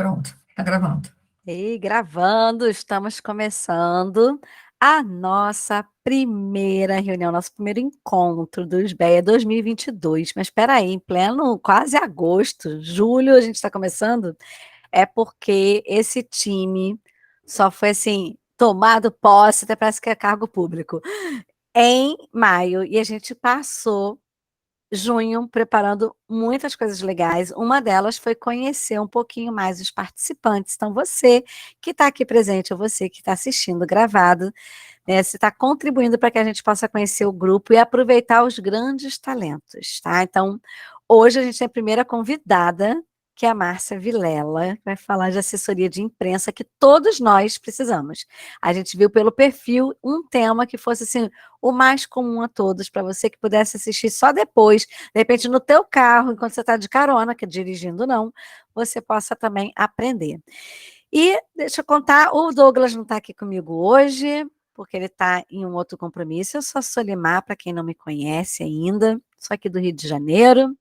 Pronto, tá gravando. E gravando, estamos começando a nossa primeira reunião, nosso primeiro encontro do SBEA 2022. Mas espera aí, em pleno quase agosto, julho, a gente está começando, é porque esse time só foi assim, tomado posse, até parece que é cargo público, em maio, e a gente passou junho preparando muitas coisas legais. Uma delas foi conhecer um pouquinho mais os participantes. Então, você que está aqui presente, ou você que está assistindo gravado, né, você está contribuindo para que a gente possa conhecer o grupo e aproveitar os grandes talentos, tá? Então, hoje a gente tem a primeira convidada, que é a Márcia Vilela, que vai falar de assessoria de imprensa que todos nós precisamos. A gente viu pelo perfil um tema que fosse assim o mais comum a todos, para você que pudesse assistir só depois, de repente no teu carro, enquanto você está de carona, que dirigindo não, você possa também aprender. E deixa eu contar, o Douglas não está aqui comigo hoje, porque ele está em um outro compromisso. Eu sou a Solimar, para quem não me conhece ainda, sou aqui do Rio de Janeiro,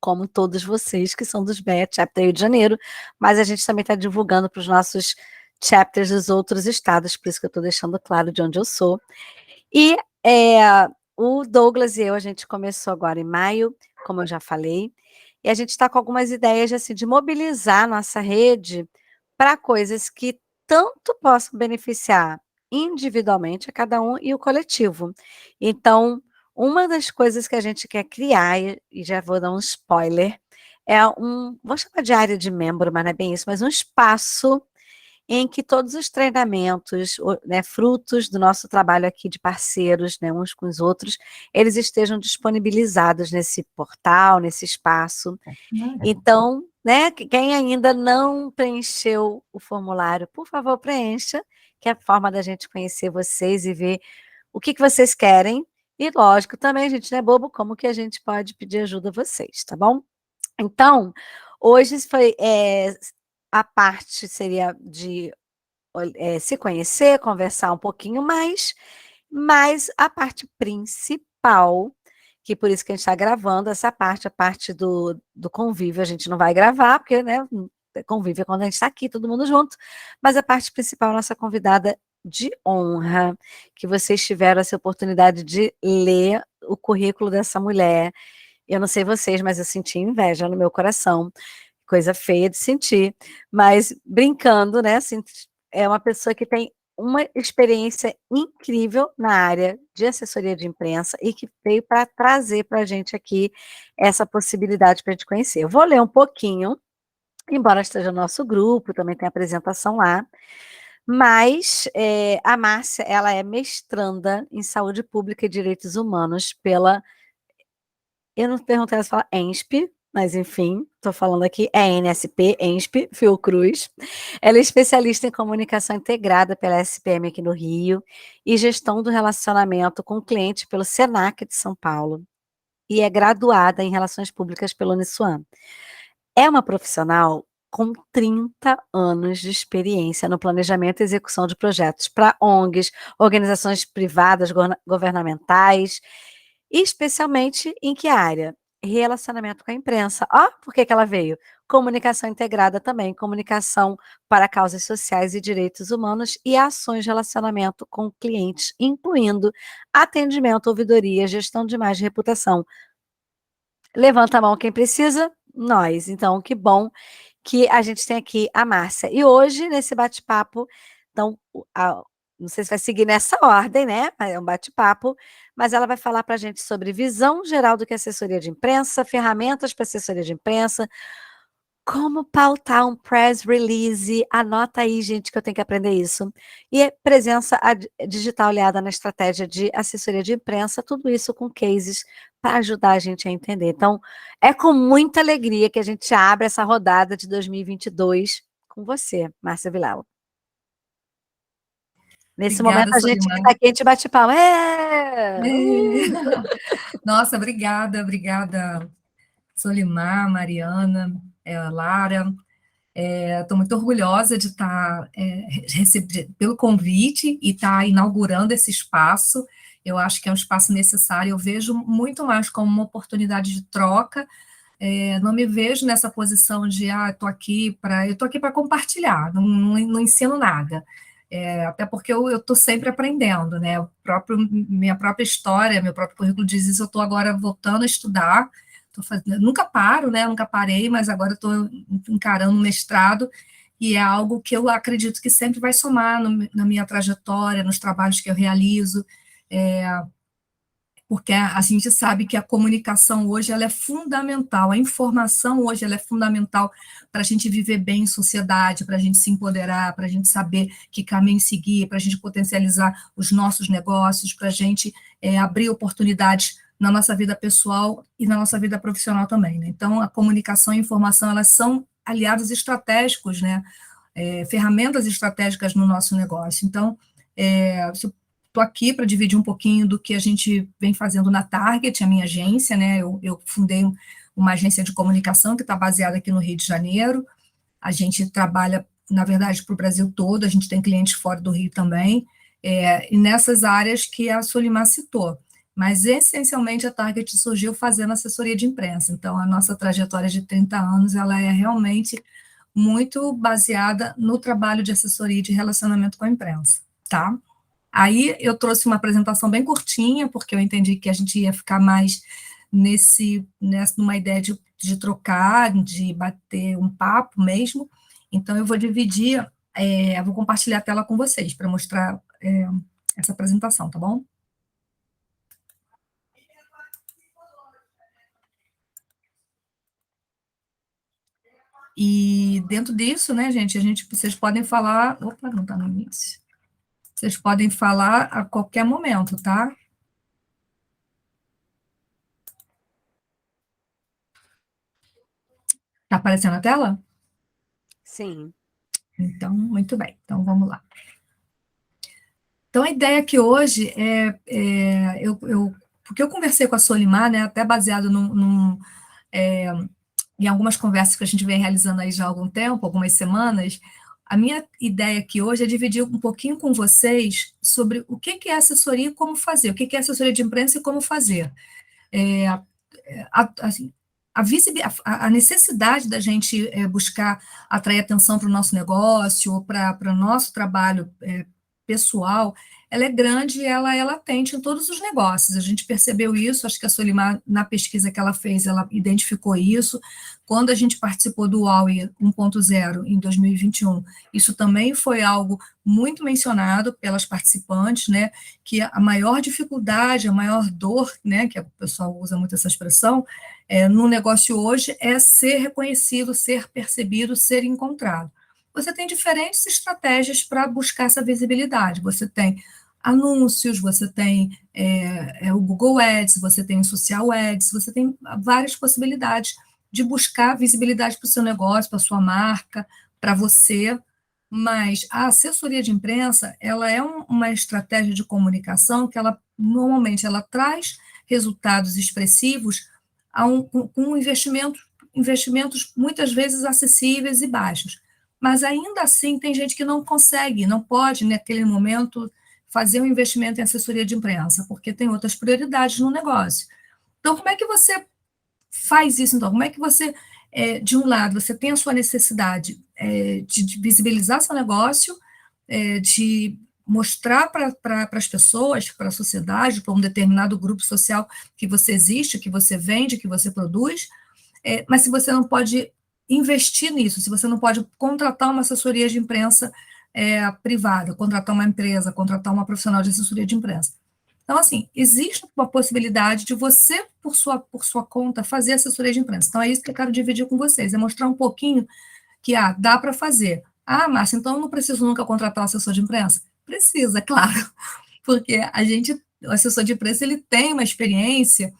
como todos vocês que são dos BEA Chapter Rio de Janeiro, mas a gente também está divulgando para os nossos chapters dos outros estados, por isso que eu estou deixando claro de onde eu sou. E o Douglas e eu, a gente começou agora em maio, como eu já falei, e a gente está com algumas ideias assim, de mobilizar nossa rede para coisas que tanto possam beneficiar individualmente a cada um e o coletivo. Então, uma das coisas que a gente quer criar, e já vou dar um spoiler, vou chamar de área de membro, mas não é bem isso, mas um espaço em que todos os treinamentos, né, frutos do nosso trabalho aqui de parceiros, né, uns com os outros, eles estejam disponibilizados nesse portal, nesse espaço. Então, né, quem ainda não preencheu o formulário, por favor, preencha, que é a forma da gente conhecer vocês e ver o que vocês querem. E, lógico, também a gente não é bobo, como que a gente pode pedir ajuda a vocês, tá bom? Então, hoje foi a parte seria de se conhecer, conversar um pouquinho mais, mas a parte principal, que por isso que a gente está gravando essa parte, a parte do convívio, a gente não vai gravar, porque, né, convívio é quando a gente está aqui, todo mundo junto, mas a parte principal, nossa convidada de honra, que vocês tiveram essa oportunidade de ler o currículo dessa mulher. Eu não sei vocês, mas eu senti inveja no meu coração, coisa feia de sentir, mas brincando, né? Assim, é uma pessoa que tem uma experiência incrível na área de assessoria de imprensa e que veio para trazer para a gente aqui essa possibilidade para a gente conhecer. Eu vou ler um pouquinho, embora esteja no nosso grupo, também tem apresentação lá, mas a Márcia, ela é mestranda em saúde pública e direitos humanos pela, eu não perguntei se fala ENSP, mas enfim, estou falando aqui, é NSP, ENSP, Fiocruz. Ela é especialista em comunicação integrada pela SPM aqui no Rio e gestão do relacionamento com o cliente pelo SENAC de São Paulo e é graduada em Relações Públicas pelo Uniswan. É uma profissional com 30 anos de experiência no planejamento e execução de projetos para ONGs, organizações privadas, governamentais, especialmente em que área? Relacionamento com a imprensa. Ó, por que ela veio? Comunicação integrada também, comunicação para causas sociais e direitos humanos e ações de relacionamento com clientes, incluindo atendimento, ouvidoria, gestão de imagem e reputação. Levanta a mão quem precisa, nós. Então, que bom que a gente tem aqui a Márcia. E hoje, nesse bate-papo, então, não sei se vai seguir nessa ordem, né? É um bate-papo, mas ela vai falar para a gente sobre visão geral do que é assessoria de imprensa, ferramentas para assessoria de imprensa, como pautar um press release, anota aí, gente, que eu tenho que aprender isso. E presença digital aliada na estratégia de assessoria de imprensa, tudo isso com cases para ajudar a gente a entender. Então, é com muita alegria que a gente abre essa rodada de 2022 com você, Márcia Vilela. Nesse momento, Obrigada, a gente que Solimar. está aqui, a gente bate palma. Nossa, obrigada, Solimar, Mariana, Lara. Estou muito orgulhosa de estar pelo convite e estar inaugurando esse espaço. Eu acho que é um espaço necessário. Eu vejo muito mais como uma oportunidade de troca Não me vejo nessa posição de, eu tô aqui para compartilhar, não ensino nada. Até porque eu estou sempre aprendendo, né? Minha própria história, meu próprio currículo diz isso, eu estou agora voltando a estudar, nunca paro, né? Nunca parei, mas agora estou encarando um mestrado, e é algo que eu acredito que sempre vai somar na minha trajetória, nos trabalhos que eu realizo, porque a gente sabe que a comunicação hoje ela é fundamental, a informação hoje ela é fundamental para a gente viver bem em sociedade, para a gente se empoderar, para a gente saber que caminho seguir, para a gente potencializar os nossos negócios, para a gente abrir oportunidades na nossa vida pessoal e na nossa vida profissional também, né? Então, a comunicação e a informação, elas são aliados estratégicos, né? Ferramentas estratégicas no nosso negócio. Então, se estou aqui para dividir um pouquinho do que a gente vem fazendo na Target, a minha agência, né? Eu fundei uma agência de comunicação que está baseada aqui no Rio de Janeiro. A gente trabalha, na verdade, para o Brasil todo, a gente tem clientes fora do Rio também, e nessas áreas que a Solimar citou. Mas, essencialmente, a Target surgiu fazendo assessoria de imprensa. Então, a nossa trajetória de 30 anos, ela é realmente muito baseada no trabalho de assessoria e de relacionamento com a imprensa, tá? Aí eu trouxe uma apresentação bem curtinha, porque eu entendi que a gente ia ficar mais numa ideia de trocar, de bater um papo mesmo. Então, eu vou dividir, eu vou compartilhar a tela com vocês para mostrar essa apresentação, tá bom? E dentro disso, né, gente, vocês podem falar. Opa, não está no início. Vocês podem falar a qualquer momento, tá? Está aparecendo a tela? Sim. Então, muito bem. Então, vamos lá. Então, a ideia aqui hoje porque eu conversei com a Solimar, né, até baseado em algumas conversas que a gente vem realizando aí já há algum tempo, algumas semanas. A minha ideia aqui hoje é dividir um pouquinho com vocês sobre o que é assessoria e como fazer, o que é assessoria de imprensa e como fazer. Assim, a necessidade da gente buscar atrair atenção para o nosso negócio, ou para o nosso trabalho pessoal, ela é grande e ela é latente em todos os negócios. A gente percebeu isso, acho que a Solimar, na pesquisa que ela fez, ela identificou isso. Quando a gente participou do UAUI 1.0 em 2021, isso também foi algo muito mencionado pelas participantes, né, que a maior dificuldade, a maior dor, né, que o pessoal usa muito essa expressão, no negócio hoje é ser reconhecido, ser percebido, ser encontrado. Você tem diferentes estratégias para buscar essa visibilidade. Você tem anúncios, você tem o Google Ads, você tem o Social Ads, você tem várias possibilidades de buscar visibilidade para o seu negócio, para a sua marca, para você. Mas a assessoria de imprensa, ela é uma estratégia de comunicação que ela normalmente ela traz resultados expressivos com investimentos muitas vezes acessíveis e baixos. Mas ainda assim tem gente que não consegue, não pode naquele momento fazer um investimento em assessoria de imprensa, porque tem outras prioridades no negócio. Então, como é que você faz isso, então? Como é que você, de um lado, você tem a sua necessidade de visibilizar seu negócio, de mostrar para as pessoas, para a sociedade, para um determinado grupo social que você existe, que você vende, que você produz, mas se você não pode investir nisso, se você não pode contratar uma assessoria de imprensa privada, contratar uma empresa, contratar uma profissional de assessoria de imprensa. Então, assim, existe uma possibilidade de você, por sua conta, fazer assessoria de imprensa. Então, é isso que eu quero dividir com vocês, é mostrar um pouquinho que, dá para fazer. Márcia, então eu não preciso nunca contratar um assessor de imprensa? Precisa, claro, porque o assessor de imprensa, ele tem uma experiência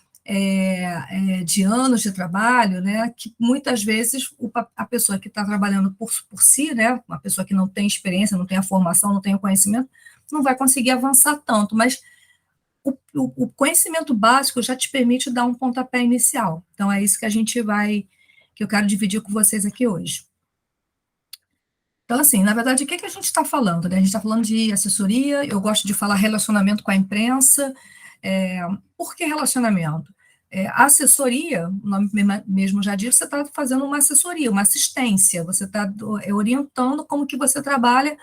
de anos de trabalho, né, que muitas vezes a pessoa que está trabalhando por si, né, uma pessoa que não tem experiência, não tem a formação, não tem o conhecimento, não vai conseguir avançar tanto, mas o conhecimento básico já te permite dar um pontapé inicial. Então, é isso que eu quero dividir com vocês aqui hoje. Então, assim, na verdade, o que a gente está falando, né? A gente está falando de assessoria, eu gosto de falar relacionamento com a imprensa. Por que relacionamento? A assessoria, o nome mesmo já diz, você está fazendo uma assessoria, uma assistência, você está orientando como que você trabalha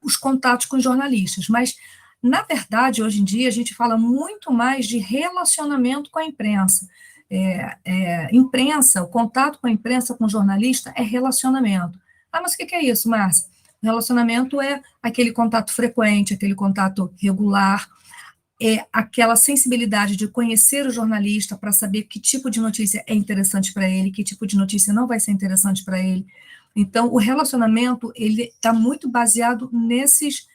os contatos com os jornalistas, mas, na verdade, hoje em dia, a gente fala muito mais de relacionamento com a imprensa. Imprensa, o contato com a imprensa, com o jornalista, é relacionamento. Ah, mas o que é isso, Márcia? Relacionamento é aquele contato frequente, aquele contato regular, aquela sensibilidade de conhecer o jornalista para saber que tipo de notícia é interessante para ele, que tipo de notícia não vai ser interessante para ele. Então, o relacionamento, ele está muito baseado nesses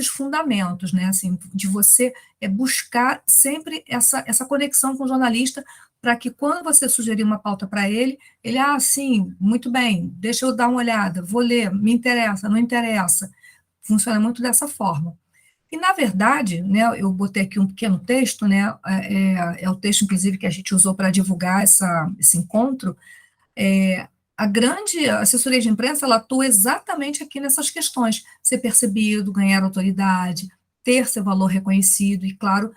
fundamentos, né, assim, de você buscar sempre essa conexão com o jornalista, para que quando você sugerir uma pauta para ele, sim, muito bem, deixa eu dar uma olhada, vou ler, me interessa, não interessa. Funciona muito dessa forma. E, na verdade, né, eu botei aqui um pequeno texto, né, é o texto, inclusive, que a gente usou para divulgar esse encontro. A grande assessoria de imprensa, ela atua exatamente aqui nessas questões: ser percebido, ganhar autoridade, ter seu valor reconhecido e, claro,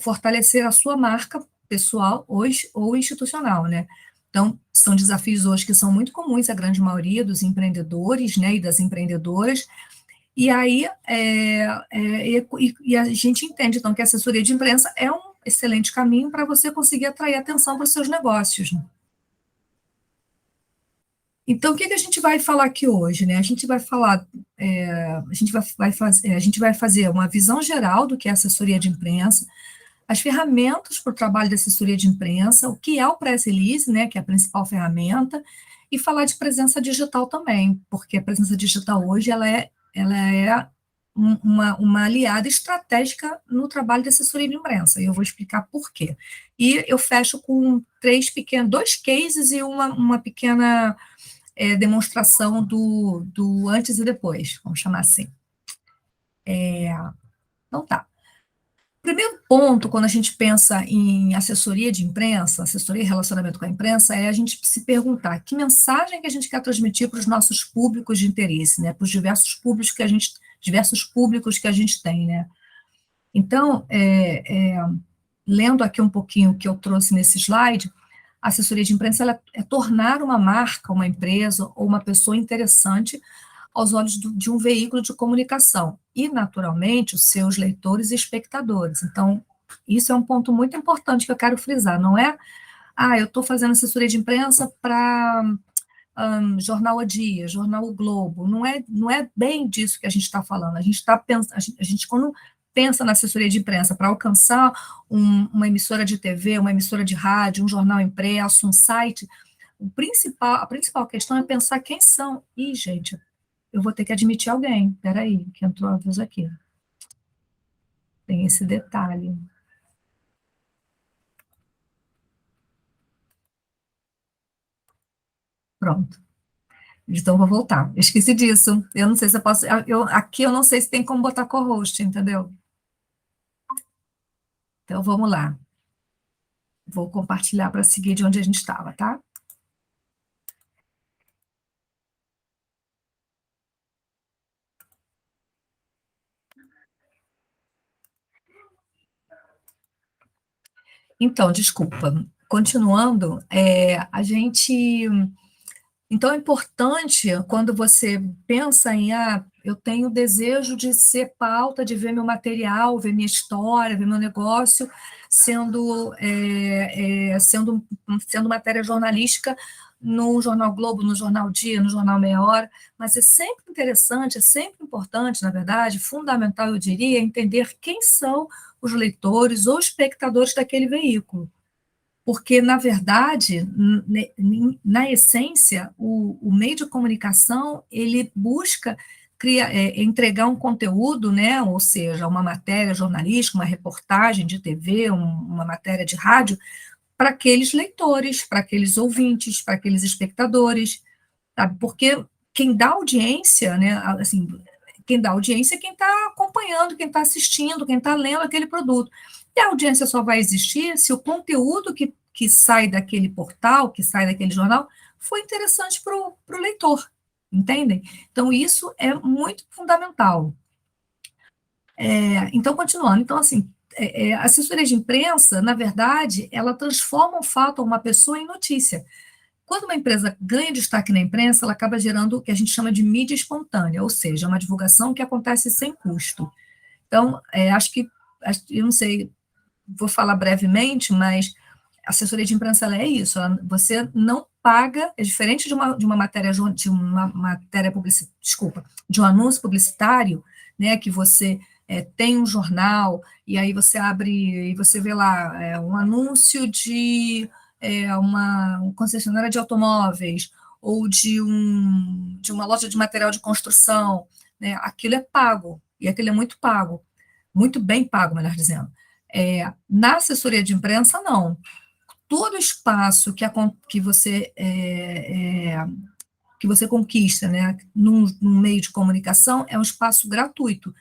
fortalecer a sua marca pessoal ou institucional, né? Então, são desafios hoje que são muito comuns à grande maioria dos empreendedores, né, e das empreendedoras. E aí, a gente entende, então, que a assessoria de imprensa é um excelente caminho para você conseguir atrair atenção para os seus negócios, né? Então, o que a gente vai falar aqui hoje, né? A gente vai falar, a gente vai fazer uma visão geral do que é assessoria de imprensa, as ferramentas para o trabalho de assessoria de imprensa, o que é o press release, né, que é a principal ferramenta, e falar de presença digital também, porque a presença digital hoje ela é uma aliada estratégica no trabalho de assessoria de imprensa, e eu vou explicar por quê. E eu fecho com dois cases e uma pequena demonstração do antes e depois, vamos chamar assim. Então tá. Primeiro ponto, quando a gente pensa em assessoria de imprensa, assessoria e relacionamento com a imprensa, é a gente se perguntar que mensagem que a gente quer transmitir para os nossos públicos de interesse, né, para os diversos públicos que a gente tem, né. Então, lendo aqui um pouquinho o que eu trouxe nesse slide, a assessoria de imprensa ela é tornar uma marca, uma empresa ou uma pessoa interessante aos olhos de um veículo de comunicação e, naturalmente, os seus leitores e espectadores. Então, isso é um ponto muito importante que eu quero frisar, não é, eu estou fazendo assessoria de imprensa para Jornal O Dia, Jornal O Globo, não é bem disso que a gente está falando, a gente está pensando, a gente quando pensa na assessoria de imprensa para alcançar uma emissora de TV, uma emissora de rádio, um jornal impresso, um site, a principal questão é pensar quem são. E, gente, eu vou ter que admitir alguém. Espera aí, que entrou a vez aqui. Tem esse detalhe. Pronto. Então, vou voltar. Eu esqueci disso. Eu não sei se eu posso. Aqui eu não sei se tem como botar co-host, entendeu? Então, vamos lá. Vou compartilhar para seguir de onde a gente estava, tá? Então, desculpa. Continuando, a gente. Então, é importante, quando você pensa em, eu tenho desejo de ser pauta, de ver meu material, ver minha história, ver meu negócio sendo matéria jornalística no Jornal Globo, no Jornal Dia, no Jornal Meia Hora, mas é sempre interessante, é sempre importante, na verdade, fundamental, eu diria, entender quem são os leitores ou espectadores daquele veículo. Porque, na verdade, na essência, o meio de comunicação, ele busca entregar um conteúdo, né, ou seja, uma matéria jornalística, uma reportagem de TV, uma matéria de rádio, para aqueles leitores, para aqueles ouvintes, para aqueles espectadores, sabe? Porque quem dá audiência, né, assim, quem dá audiência é quem está acompanhando, quem está assistindo, quem está lendo aquele produto. E a audiência só vai existir se o conteúdo que sai daquele portal, que sai daquele jornal, foi interessante para o leitor, entendem? Então, isso é muito fundamental. Então, continuando, então, assim, a assessoria de imprensa, na verdade, ela transforma um fato ou uma pessoa em notícia. Quando uma empresa ganha destaque na imprensa, ela acaba gerando o que a gente chama de mídia espontânea, ou seja, uma divulgação que acontece sem custo. Então, eu não sei, vou falar brevemente, mas a assessoria de imprensa ela é isso, você não paga, é diferente de uma matéria, desculpa, de um anúncio publicitário, né, que você tem um jornal, e aí você abre, e você vê lá um anúncio de uma concessionária de automóveis, ou de uma loja de material de construção, né, aquilo é pago, e aquilo é muito bem pago, melhor dizendo. Na assessoria de imprensa, não. Todo espaço que você conquista, né, num meio de comunicação, é um espaço gratuito.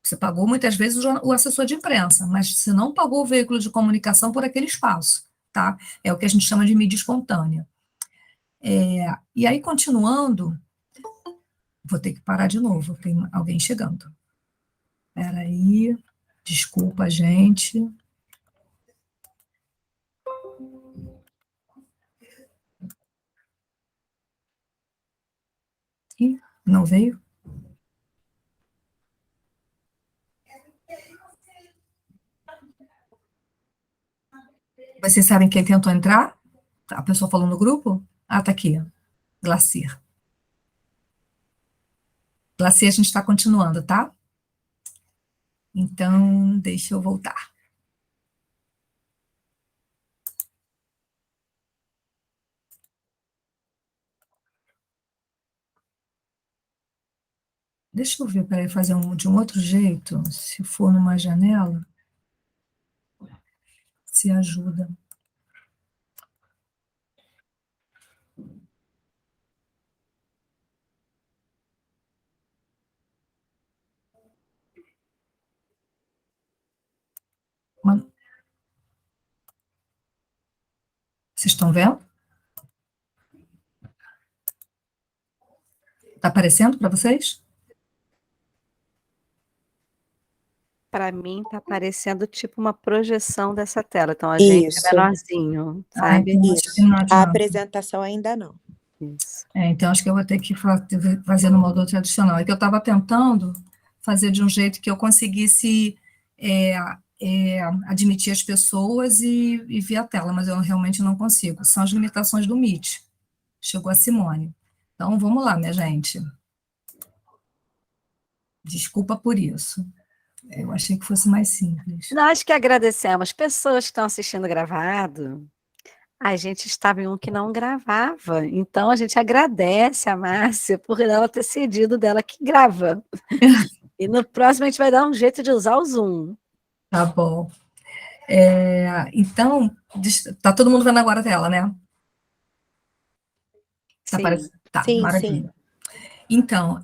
Você pagou muitas vezes o assessor de imprensa, mas você não pagou o veículo de comunicação por aquele espaço, tá? É o que a gente chama de mídia espontânea. E aí, continuando, vou ter que parar de novo, tem alguém chegando. Espera aí, desculpa, gente. Ih, não veio? Vocês sabem quem tentou entrar? A pessoa falou no grupo? Ah, tá aqui. Glacier. Glacier, a gente está continuando, tá? Então, deixa eu voltar. Deixa eu ver, peraí, fazer de um outro jeito. Se for numa janela, se ajuda. Vocês estão vendo? Está aparecendo para vocês? Para mim está parecendo tipo uma projeção dessa tela, então a gente é Isso, menorzinho, sabe? Então acho que isso. não A adianta. apresentação ainda não. Isso. Então acho que eu vou ter que fazer no modo tradicional. É que eu estava tentando fazer de um jeito que eu conseguisse admitir as pessoas e ver a tela, mas eu realmente não consigo. São as limitações do Meet. Chegou a Simone. Então, vamos lá, minha gente. Desculpa por isso. Eu achei que fosse mais simples. Nós que agradecemos pessoas que estão assistindo gravado. A gente estava em um que não gravava, então a gente agradece a Márcia por ela ter cedido dela que grava. E no próximo a gente vai dar um jeito de usar o Zoom. Tá bom. Então, tá todo mundo vendo agora a tela, né? Tá Sim. aparecendo? Tá, Sim, maravilha. Então,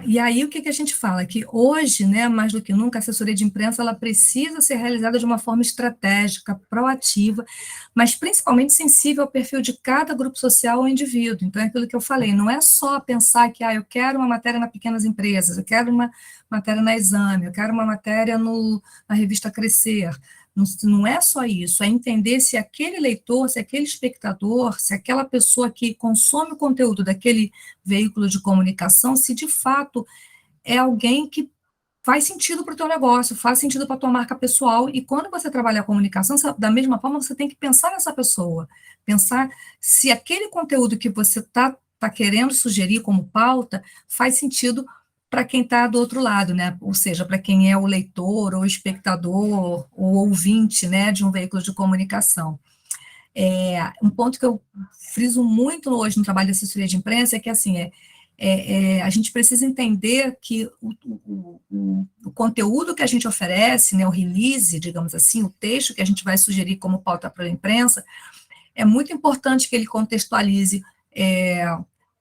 e aí o que a gente fala? Que hoje, né, mais do que nunca, a assessoria de imprensa ela precisa ser realizada de uma forma estratégica, proativa, mas principalmente sensível ao perfil de cada grupo social ou indivíduo. Então, é aquilo que eu falei, não é só pensar que eu quero uma matéria na Pequenas Empresas, eu quero uma matéria na Exame, eu quero uma matéria na revista Crescer. Não é só isso, é entender se aquele leitor, se aquele espectador, se aquela pessoa que consome o conteúdo daquele veículo de comunicação, se de fato é alguém que faz sentido para o teu negócio, faz sentido para a tua marca pessoal, e quando você trabalha a comunicação, da mesma forma, você tem que pensar nessa pessoa, pensar se aquele conteúdo que você está querendo sugerir como pauta faz sentido para quem está do outro lado, né? Ou seja, para quem é o leitor, ou espectador, ou ouvinte, né, de um veículo de comunicação. Um ponto que eu friso muito hoje no trabalho de assessoria de imprensa é que, assim, a gente precisa entender que o conteúdo que a gente oferece, né, o release, digamos assim, o texto que a gente vai sugerir como pauta para a imprensa, é muito importante que ele contextualize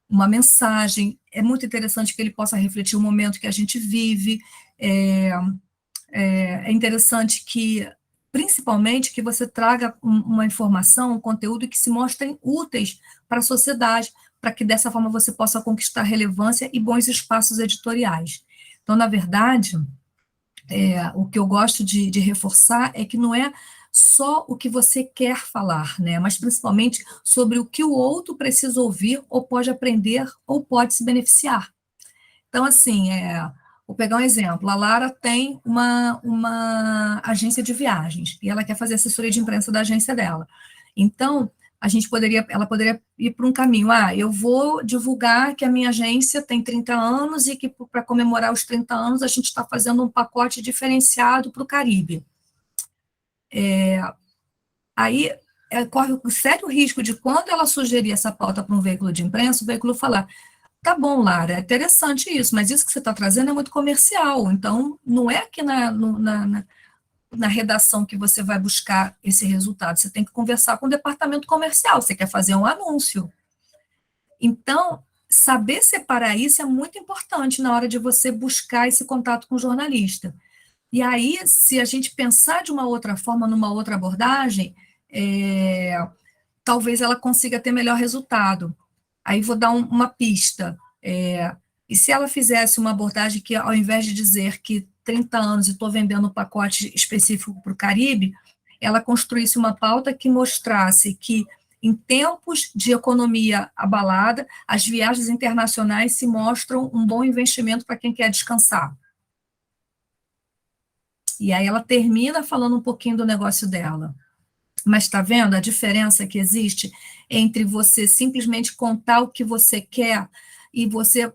uma mensagem, é muito interessante que ele possa refletir o momento que a gente vive, é interessante que, principalmente, que você traga uma informação, um conteúdo que se mostrem úteis para a sociedade, para que dessa forma você possa conquistar relevância e bons espaços editoriais. Então, na verdade, o que eu gosto de reforçar é que não é só o que você quer falar, né? Mas principalmente sobre o que o outro precisa ouvir, ou pode aprender, ou pode se beneficiar. Então, assim, vou pegar um exemplo. A Lara tem uma agência de viagens e ela quer fazer assessoria de imprensa da agência dela. Então, ela poderia ir para um caminho. Eu vou divulgar que a minha agência tem 30 anos e que para comemorar os 30 anos a gente está fazendo um pacote diferenciado para o Caribe. Aí corre o sério risco de, quando ela sugerir essa pauta para um veículo de imprensa, o veículo falar: tá bom, Lara, é interessante isso, mas isso que você está trazendo é muito comercial, então não é aqui na redação que você vai buscar esse resultado, você tem que conversar com o departamento comercial, você quer fazer um anúncio. Então, saber separar isso é muito importante na hora de você buscar esse contato com o jornalista. E aí, se a gente pensar de uma outra forma, numa outra abordagem, talvez ela consiga ter melhor resultado. Aí vou dar uma pista. E se ela fizesse uma abordagem que, ao invés de dizer que 30 anos e estou vendendo um pacote específico para o Caribe, ela construísse uma pauta que mostrasse que, em tempos de economia abalada, as viagens internacionais se mostram um bom investimento para quem quer descansar. E aí ela termina falando um pouquinho do negócio dela. Mas está vendo a diferença que existe entre você simplesmente contar o que você quer e você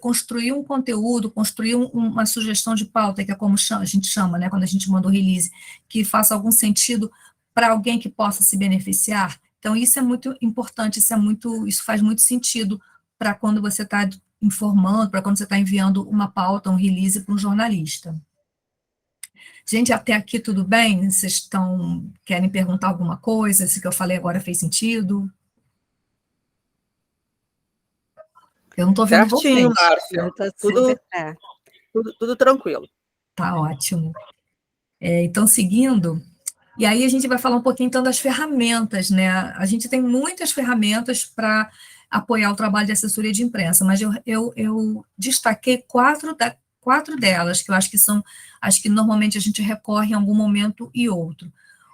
construir um conteúdo, construir uma sugestão de pauta, que é como a gente chama, né, quando a gente manda o release, que faça algum sentido para alguém que possa se beneficiar. Então, isso é muito importante, isso faz muito sentido para quando você está informando, para quando você está enviando uma pauta, um release para um jornalista. Gente, até aqui tudo bem? Vocês querem perguntar alguma coisa? Se que eu falei agora fez sentido? Eu não estou vendo Certinho, vocês. Márcia. Tudo tranquilo. Tá ótimo. Então, seguindo, e aí a gente vai falar um pouquinho, então, das ferramentas, né? A gente tem muitas ferramentas para apoiar o trabalho de assessoria de imprensa, mas eu destaquei quatro delas, que eu acho que são as que normalmente a gente recorre em algum momento e outro.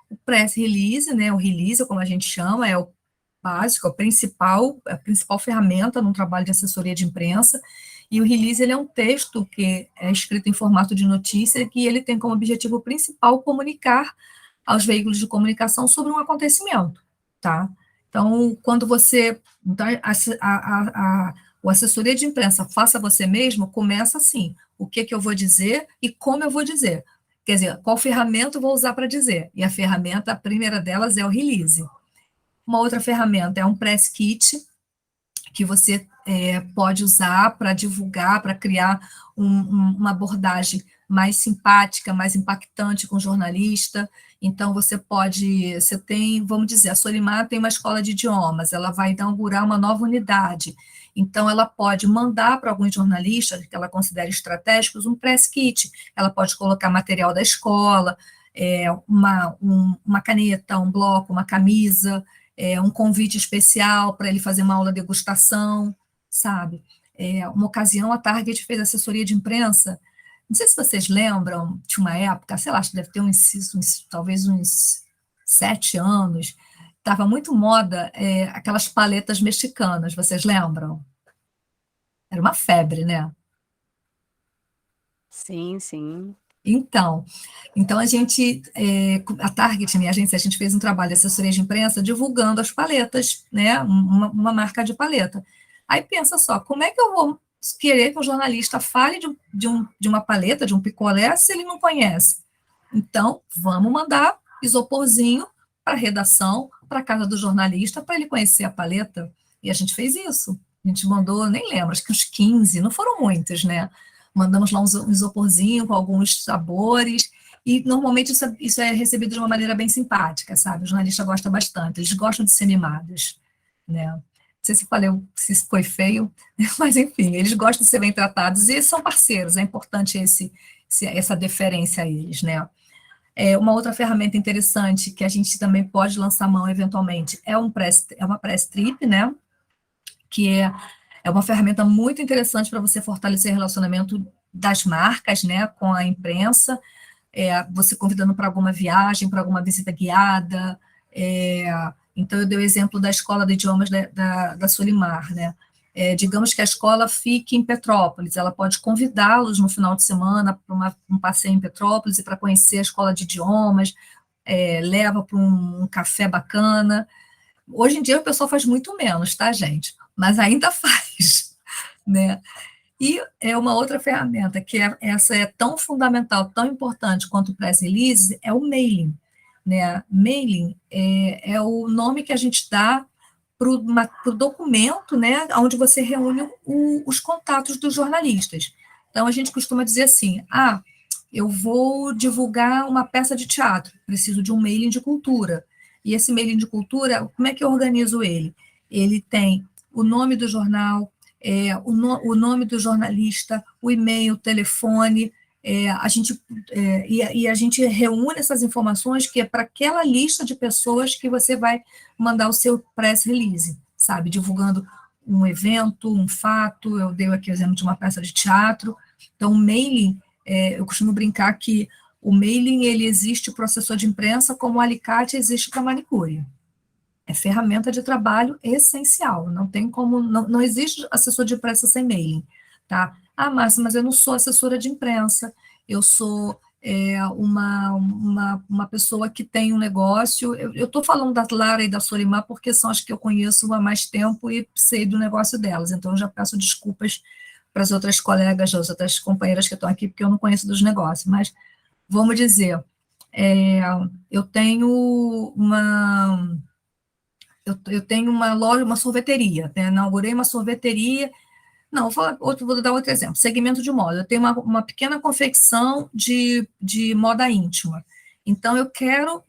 O press release, né? O release, como a gente chama, é o básico, a principal ferramenta num trabalho de assessoria de imprensa. E o release, ele é um texto que é escrito em formato de notícia, que ele tem como objetivo principal comunicar aos veículos de comunicação sobre um acontecimento, tá? Então, quando você... Então, o assessoria de imprensa faça você mesmo, começa assim: o que eu vou dizer e como eu vou dizer. Quer dizer, qual ferramenta eu vou usar para dizer? E a primeira delas é o release. Uma outra ferramenta é um press kit, que você pode usar para divulgar, para criar uma abordagem mais simpática, mais impactante com o jornalista. Então, você tem, vamos dizer, a Solimar tem uma escola de idiomas, ela vai inaugurar uma nova unidade. Então, ela pode mandar para alguns jornalistas, que ela considera estratégicos, um press kit. Ela pode colocar material da escola, uma caneta, um bloco, uma camisa, um convite especial para ele fazer uma aula de degustação, sabe? Uma ocasião, a Target fez assessoria de imprensa. Não sei se vocês lembram de uma época, sei lá, acho que deve ter talvez uns 7 anos, estava muito moda aquelas paletas mexicanas, vocês lembram? Era uma febre, né? Sim, sim. Então a Target, minha agência, a gente fez um trabalho de assessoria de imprensa divulgando as paletas, né, uma marca de paleta. Aí pensa só, como é que eu vou querer que um jornalista fale de uma paleta, de um picolé, se ele não conhece? Então, vamos mandar isoporzinho para a redação, para a casa do jornalista, para ele conhecer a paleta. E a gente fez isso. A gente mandou, nem lembro, acho que uns 15, não foram muitos, né? Mandamos lá um isoporzinho com alguns sabores, e normalmente isso é recebido de uma maneira bem simpática, sabe? O jornalista gosta bastante, eles gostam de ser mimados, né? Não sei se foi feio, mas enfim, eles gostam de ser bem tratados, e eles são parceiros, é importante essa deferência a eles, né? Uma outra ferramenta interessante que a gente também pode lançar mão eventualmente é uma press trip, né? Que é uma ferramenta muito interessante para você fortalecer relacionamento das marcas, né, com a imprensa, você convidando para alguma viagem, para alguma visita guiada. Então, eu dei o exemplo da Escola de Idiomas da Solimar, né? Digamos que a escola fique em Petrópolis, ela pode convidá-los no final de semana para um passeio em Petrópolis e para conhecer a escola de idiomas, leva para um café bacana. Hoje em dia o pessoal faz muito menos, tá, gente? Mas ainda faz, né? E uma outra ferramenta, que essa é tão fundamental, tão importante quanto o press release, é o mailing, né? Mailing é o nome que a gente dá para o documento, né, onde você reúne os contatos dos jornalistas. Então, a gente costuma dizer assim, eu vou divulgar uma peça de teatro, preciso de um mailing de cultura. E esse mailing de cultura, como é que eu organizo ele? Ele tem o nome do jornal, o nome do jornalista, o e-mail, o telefone, a gente reúne essas informações que é para aquela lista de pessoas que você vai mandar o seu press release, sabe? Divulgando um evento, um fato. Eu dei aqui o exemplo de uma peça de teatro. Então, o mailing, eu costumo brincar que o mailing, ele existe para o assessor de imprensa como o alicate existe para a manicure. É ferramenta de trabalho essencial, não tem como, não existe assessor de imprensa sem mailing, tá? Márcia, mas eu não sou assessora de imprensa, eu sou uma pessoa que tem um negócio, eu estou falando da Lara e da Solimar porque são as que eu conheço há mais tempo e sei do negócio delas, então eu já peço desculpas para as outras colegas, as outras companheiras que estão aqui, porque eu não conheço dos negócios, mas vamos dizer, eu tenho uma loja, uma sorveteria, né? Inaugurei uma sorveteria. Não, vou dar outro exemplo, segmento de moda. Eu tenho uma pequena confecção de moda íntima. Então, eu quero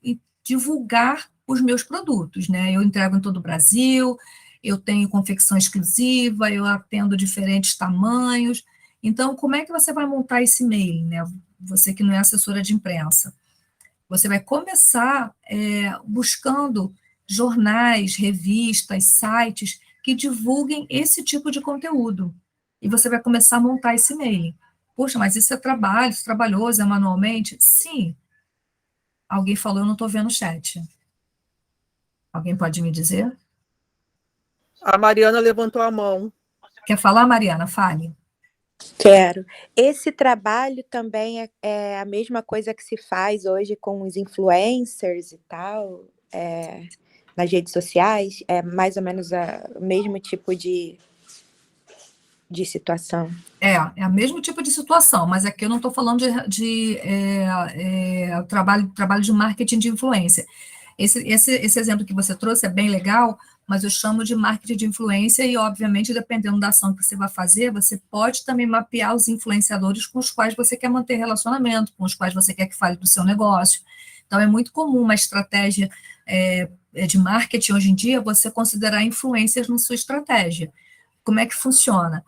divulgar os meus produtos, né? Eu entrego em todo o Brasil, eu tenho confecção exclusiva, eu atendo diferentes tamanhos. Então, como é que você vai montar esse e-mail, né? Você que não é assessora de imprensa. Você vai começar buscando jornais, revistas, sites que divulguem esse tipo de conteúdo. E você vai começar a montar esse e-mail. Poxa, mas isso é trabalho, isso é trabalhoso, é manualmente? Sim. Alguém falou, eu não estou vendo o chat. Alguém pode me dizer? A Mariana levantou a mão. Quer falar, Mariana? Fale. Quero. Esse trabalho também é a mesma coisa que se faz hoje com os influencers e tal, nas redes sociais, é mais ou menos o mesmo tipo de situação. É o mesmo tipo de situação, mas aqui eu não estou falando de trabalho de marketing de influência. Esse exemplo que você trouxe é bem legal, mas eu chamo de marketing de influência e, obviamente, dependendo da ação que você vai fazer, você pode também mapear os influenciadores com os quais você quer manter relacionamento, com os quais você quer que fale do seu negócio. Então, é muito comum uma estratégia de marketing hoje em dia você considerar influências na sua estratégia. Como é que funciona?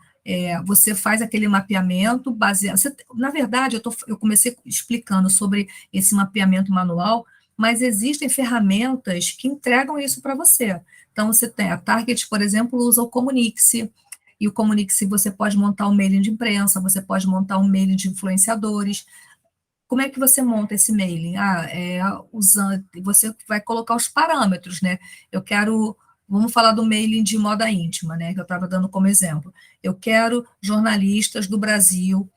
Você faz aquele mapeamento baseado... na verdade, eu comecei explicando sobre esse mapeamento manual, mas existem ferramentas que entregam isso para você. Então, você tem a Target, por exemplo, usa o Comunique-se, e o Comunique-se você pode montar um mailing de imprensa, você pode montar um mailing de influenciadores. Como é que você monta esse mailing? Você vai colocar os parâmetros, né? Vamos falar do mailing de moda íntima, né? Que eu estava dando como exemplo. Eu quero jornalistas do Brasil,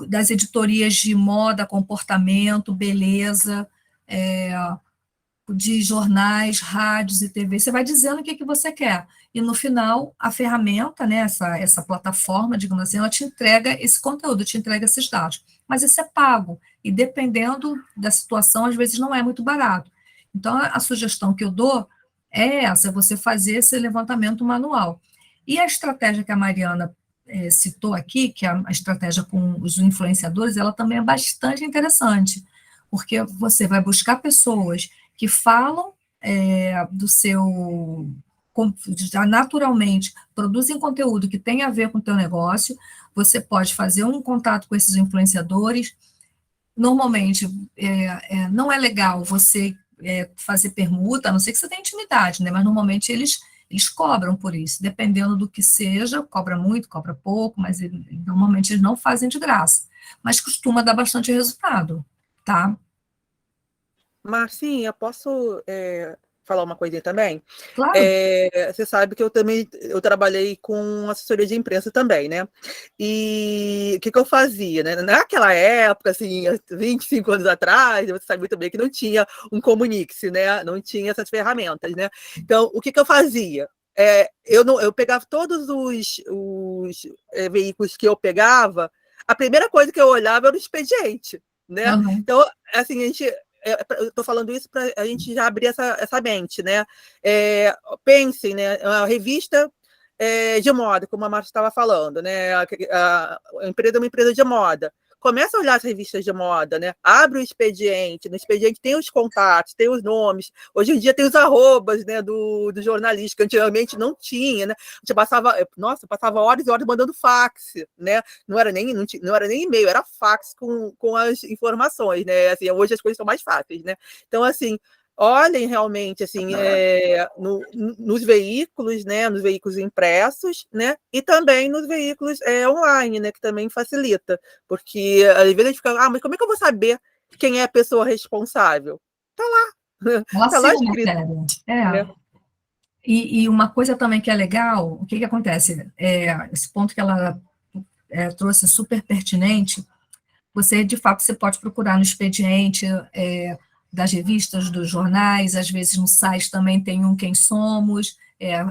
das editorias de moda, comportamento, beleza, de jornais, rádios e TV. Você vai dizendo o que você quer. E, no final, a ferramenta, né, essa plataforma, digamos assim, ela te entrega esse conteúdo, te entrega esses dados. Mas isso é pago. E, dependendo da situação, às vezes não é muito barato. Então, a sugestão que eu dou é você fazer esse levantamento manual. E a estratégia que a Mariana citou aqui, que é a estratégia com os influenciadores, ela também é bastante interessante, porque você vai buscar pessoas que falam do seu... já naturalmente produzem conteúdo que tem a ver com o teu negócio, você pode fazer um contato com esses influenciadores. Normalmente, não é legal você fazer permuta, a não ser que você tenha intimidade, né? Mas normalmente eles Eles cobram por isso, dependendo do que seja, cobra muito, cobra pouco, mas normalmente eles não fazem de graça, mas costuma dar bastante resultado, tá? Marcinha, posso falar uma coisinha também? Claro. Você sabe que eu trabalhei com assessoria de imprensa também, né? E o que eu fazia, né? Naquela época, assim, 25 anos atrás, você sabe muito bem que não tinha um Comunique-se, né? Não tinha essas ferramentas, né? Então, o que eu fazia? Eu pegava todos os veículos que eu pegava, a primeira coisa que eu olhava era o expediente, né? Uhum. Então, assim, eu estou falando isso para a gente já abrir essa mente, né? Pensem, né? A revista de moda, como a Márcia estava falando, né? A empresa é uma empresa de moda. Começa a olhar as revistas de moda, né? Abre o expediente, no expediente tem os contatos, tem os nomes. Hoje em dia tem os arrobas, né, do jornalista, que antigamente não tinha, né? A gente passava horas e horas mandando fax, né? Não era nem e-mail, era fax com as informações, né? Assim, hoje as coisas são mais fáceis, né? Então, assim, olhem realmente assim nos veículos, né, nos veículos impressos, né, e também nos veículos online, né, que também facilita, porque às vezes a gente fica, mas como é que eu vou saber quem é a pessoa responsável? Tá lá, Ela tá lá assina a escrito, matéria. né? E uma coisa também que é legal, o que acontece? Esse ponto que ela trouxe super pertinente. Você, de fato, você pode procurar no expediente das revistas, dos jornais, às vezes no site também tem um Quem Somos,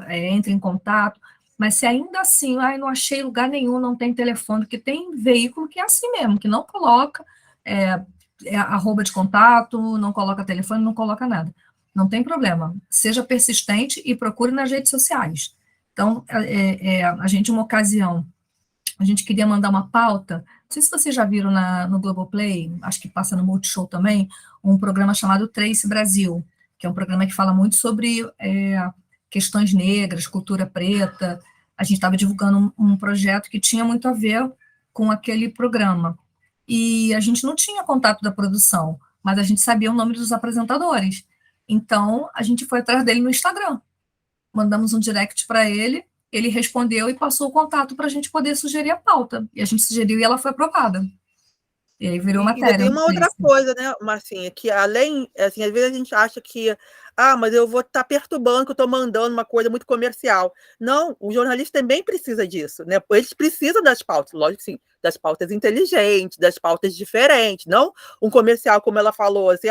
entre em contato, mas se ainda assim, não achei lugar nenhum, não tem telefone, porque tem veículo que é assim mesmo, que não coloca arroba de contato, não coloca telefone, não coloca nada. Não tem problema, seja persistente e procure nas redes sociais. Então, a gente, uma ocasião, a gente queria mandar uma pauta, não sei se vocês já viram no Globoplay, acho que passa no Multishow também, um programa chamado Trace Brasil, que é um programa que fala muito sobre questões negras, cultura preta. A gente estava divulgando um projeto que tinha muito a ver com aquele programa. E a gente não tinha contato da produção, mas a gente sabia o nome dos apresentadores. Então, a gente foi atrás dele no Instagram. Mandamos um direct para ele, ele respondeu e passou o contato para a gente poder sugerir a pauta. E a gente sugeriu e ela foi aprovada. E aí virou E ainda matéria. tem uma outra coisa, né, Marcinha, que além, assim, às vezes a gente acha que, mas eu vou estar perturbando, que eu estou mandando uma coisa muito comercial. Não, o jornalista também precisa disso, né? Eles precisam das pautas, lógico que sim, das pautas inteligentes, das pautas diferentes, não um comercial, como ela falou, assim,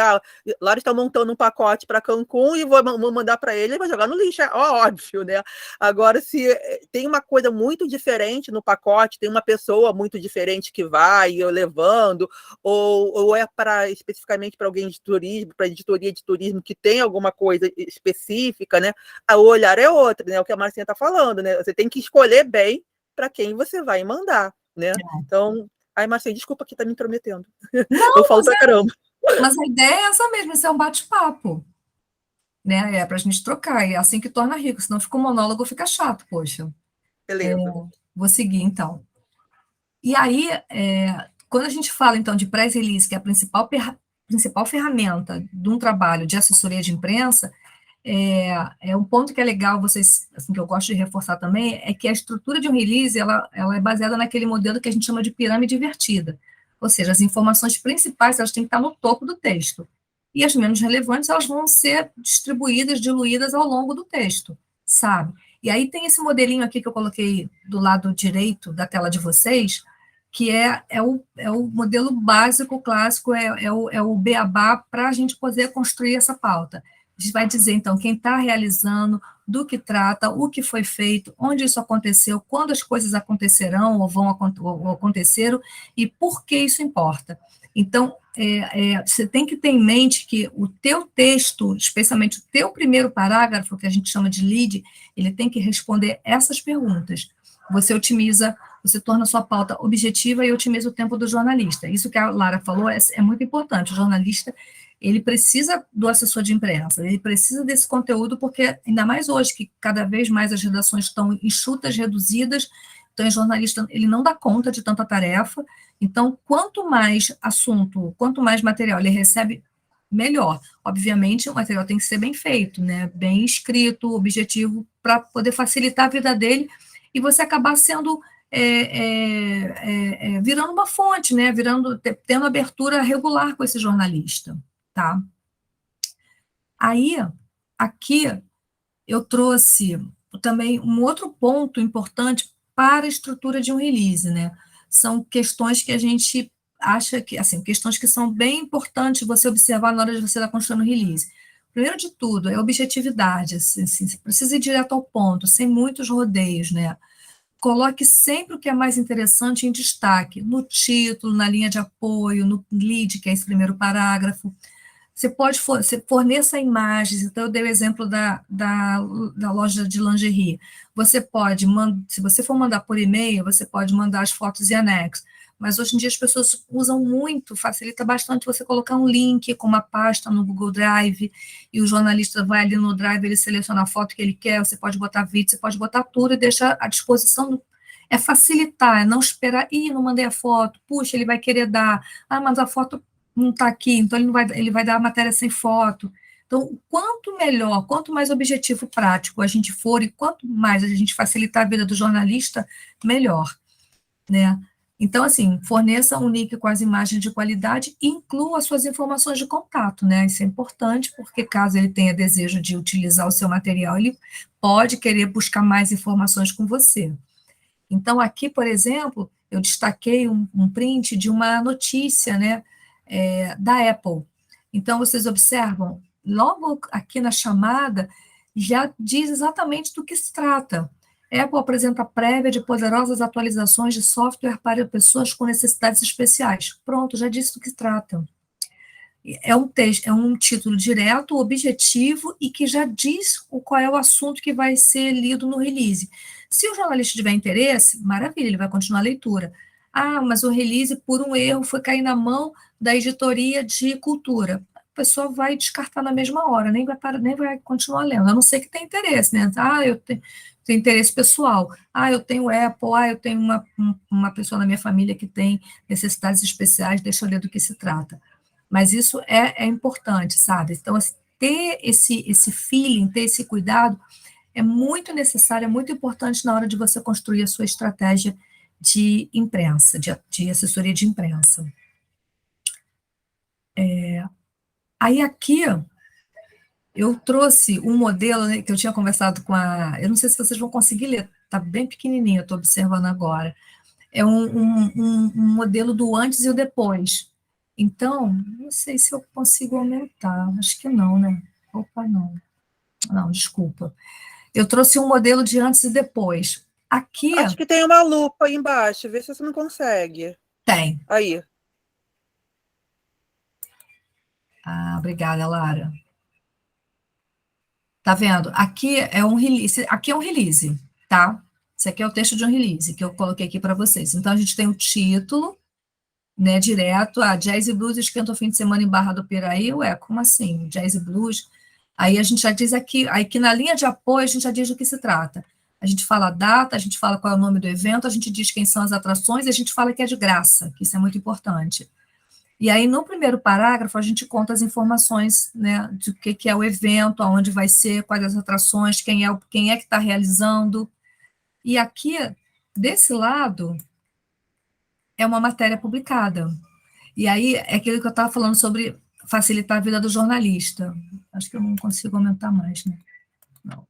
lá está montando um pacote para Cancún e vou mandar para ele e vai jogar no lixo, óbvio, né? Agora, se tem uma coisa muito diferente no pacote, tem uma pessoa muito diferente que vai levando, ou é especificamente para alguém de turismo, para editoria de turismo que tem alguma coisa específica, né? O olhar é outro, né? O que a Marcinha está falando, né? Você tem que escolher bem para quem você vai mandar, né? Então, Marcinha, desculpa que tá me intrometendo. Não, eu falo pra caramba. Mas a ideia é essa mesmo, esse é um bate-papo, né? É para a gente trocar, e é assim que torna rico, senão fica um monólogo, fica chato, poxa. Beleza. Vou seguir, então. E aí, quando a gente fala, então, de press release, que é a principal ferramenta de um trabalho de assessoria de imprensa, um ponto que é legal, vocês, assim, que eu gosto de reforçar também, é que a estrutura de um release, ela é baseada naquele modelo que a gente chama de pirâmide invertida, ou seja, as informações principais, elas têm que estar no topo do texto, e as menos relevantes, elas vão ser distribuídas, diluídas ao longo do texto, sabe? E aí tem esse modelinho aqui que eu coloquei do lado direito da tela de vocês, que é o modelo básico, clássico, é o beabá para a gente poder construir essa pauta. A gente vai dizer, então, quem está realizando, do que trata, o que foi feito, onde isso aconteceu, quando as coisas acontecerão ou aconteceram, e por que isso importa. Então, você tem que ter em mente que o teu texto, especialmente o teu primeiro parágrafo, que a gente chama de lead, ele tem que responder essas perguntas. Você torna a sua pauta objetiva e otimiza o tempo do jornalista. Isso que a Lara falou é muito importante. O jornalista, ele precisa do assessor de imprensa, ele precisa desse conteúdo, porque, ainda mais hoje, que cada vez mais as redações estão enxutas, reduzidas, então o jornalista, ele não dá conta de tanta tarefa, então, quanto mais assunto, quanto mais material ele recebe melhor. Obviamente, o material tem que ser bem feito, né? Bem escrito, objetivo, para poder facilitar a vida dele e você acabar sendo virando uma fonte, né? Tendo abertura regular com esse jornalista, tá? Aí, aqui, eu trouxe também um outro ponto importante para a estrutura de um release, né? São questões que a gente acha que, assim, questões que são bem importantes você observar na hora de você estar construindo o release. Primeiro de tudo, é objetividade, assim, você precisa ir direto ao ponto, sem muitos rodeios, né? Coloque sempre o que é mais interessante em destaque, no título, na linha de apoio, no lead, que é esse primeiro parágrafo. Você forneça imagens, então eu dei o exemplo da loja de lingerie. Você pode, se você for mandar por e-mail, você pode mandar as fotos e anexos, mas hoje em dia as pessoas usam muito, facilita bastante você colocar um link com uma pasta no Google Drive, e o jornalista vai ali no Drive, ele seleciona a foto que ele quer, você pode botar vídeo, você pode botar tudo e deixar à disposição. É facilitar, é não esperar, não mandei a foto, puxa, ele vai querer dar, mas a foto não está aqui, então ele vai dar a matéria sem foto. Então, quanto melhor, quanto mais objetivo prático a gente for, e quanto mais a gente facilitar a vida do jornalista, melhor, né? Então, assim, forneça um link com as imagens de qualidade e inclua as suas informações de contato, né? Isso é importante, porque caso ele tenha desejo de utilizar o seu material, ele pode querer buscar mais informações com você. Então, aqui, por exemplo, eu destaquei um print de uma notícia, né, da Apple. Então, vocês observam, logo aqui na chamada, já diz exatamente do que se trata. Apple apresenta prévia de poderosas atualizações de software para pessoas com necessidades especiais. Pronto, já disse do que se trata. É um texto, é um título direto, objetivo e que já diz qual é o assunto que vai ser lido no release. Se o jornalista tiver interesse, maravilha, ele vai continuar a leitura. Mas o release, por um erro, foi cair na mão da editoria de cultura. A pessoa vai descartar na mesma hora, nem vai continuar lendo, a não ser que tenha interesse, né? Eu tenho interesse pessoal. Eu tenho Apple, eu tenho uma pessoa na minha família que tem necessidades especiais, deixa eu ler do que se trata. Mas isso é importante, sabe? Então, assim, ter esse feeling, ter esse cuidado, é muito necessário, é muito importante na hora de você construir a sua estratégia de imprensa, de assessoria de imprensa. Aí aqui, eu trouxe um modelo, né, que eu tinha conversado com eu não sei se vocês vão conseguir ler, está bem pequenininho, eu estou observando agora. É um modelo do antes e o depois. Então, não sei se eu consigo aumentar, acho que não, né? Opa, não. Não, desculpa. Eu trouxe um modelo de antes e depois. Aqui... Acho que tem uma lupa aí embaixo, vê se você não consegue. Tem. Aí. Obrigada, Lara. Tá vendo? Aqui é um release, tá? Esse aqui é o texto de um release que eu coloquei aqui para vocês. Então, a gente tem o título, né, direto, Jazz e Blues esquenta o fim de semana em Barra do Piraí. Ué, como assim? Jazz e Blues? Aí a gente já diz aqui, na linha de apoio, a gente já diz do que se trata. A gente fala a data, a gente fala qual é o nome do evento, a gente diz quem são as atrações, e a gente fala que é de graça, que isso é muito importante. E aí, no primeiro parágrafo, a gente conta as informações, né, do que é o evento, aonde vai ser, quais as atrações, quem é que está realizando. E aqui, desse lado, é uma matéria publicada. E aí, é aquilo que eu estava falando sobre facilitar a vida do jornalista. Acho que eu não consigo aumentar mais, né? Não.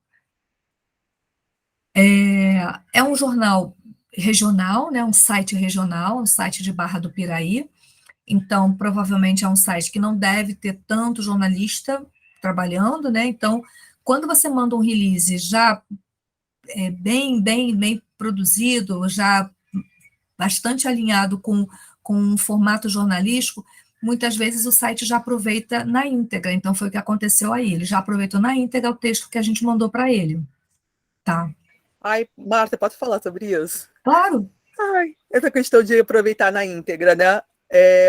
É um jornal regional, né, um site regional, um site de Barra do Piraí. Então, provavelmente é um site que não deve ter tanto jornalista trabalhando, né? Então, quando você manda um release já bem produzido, já bastante alinhado com um formato jornalístico, muitas vezes o site já aproveita na íntegra. Então, foi o que aconteceu aí. Ele já aproveitou na íntegra o texto que a gente mandou para ele. Tá? Marta, pode falar sobre isso? Claro. Essa questão de aproveitar na íntegra, né?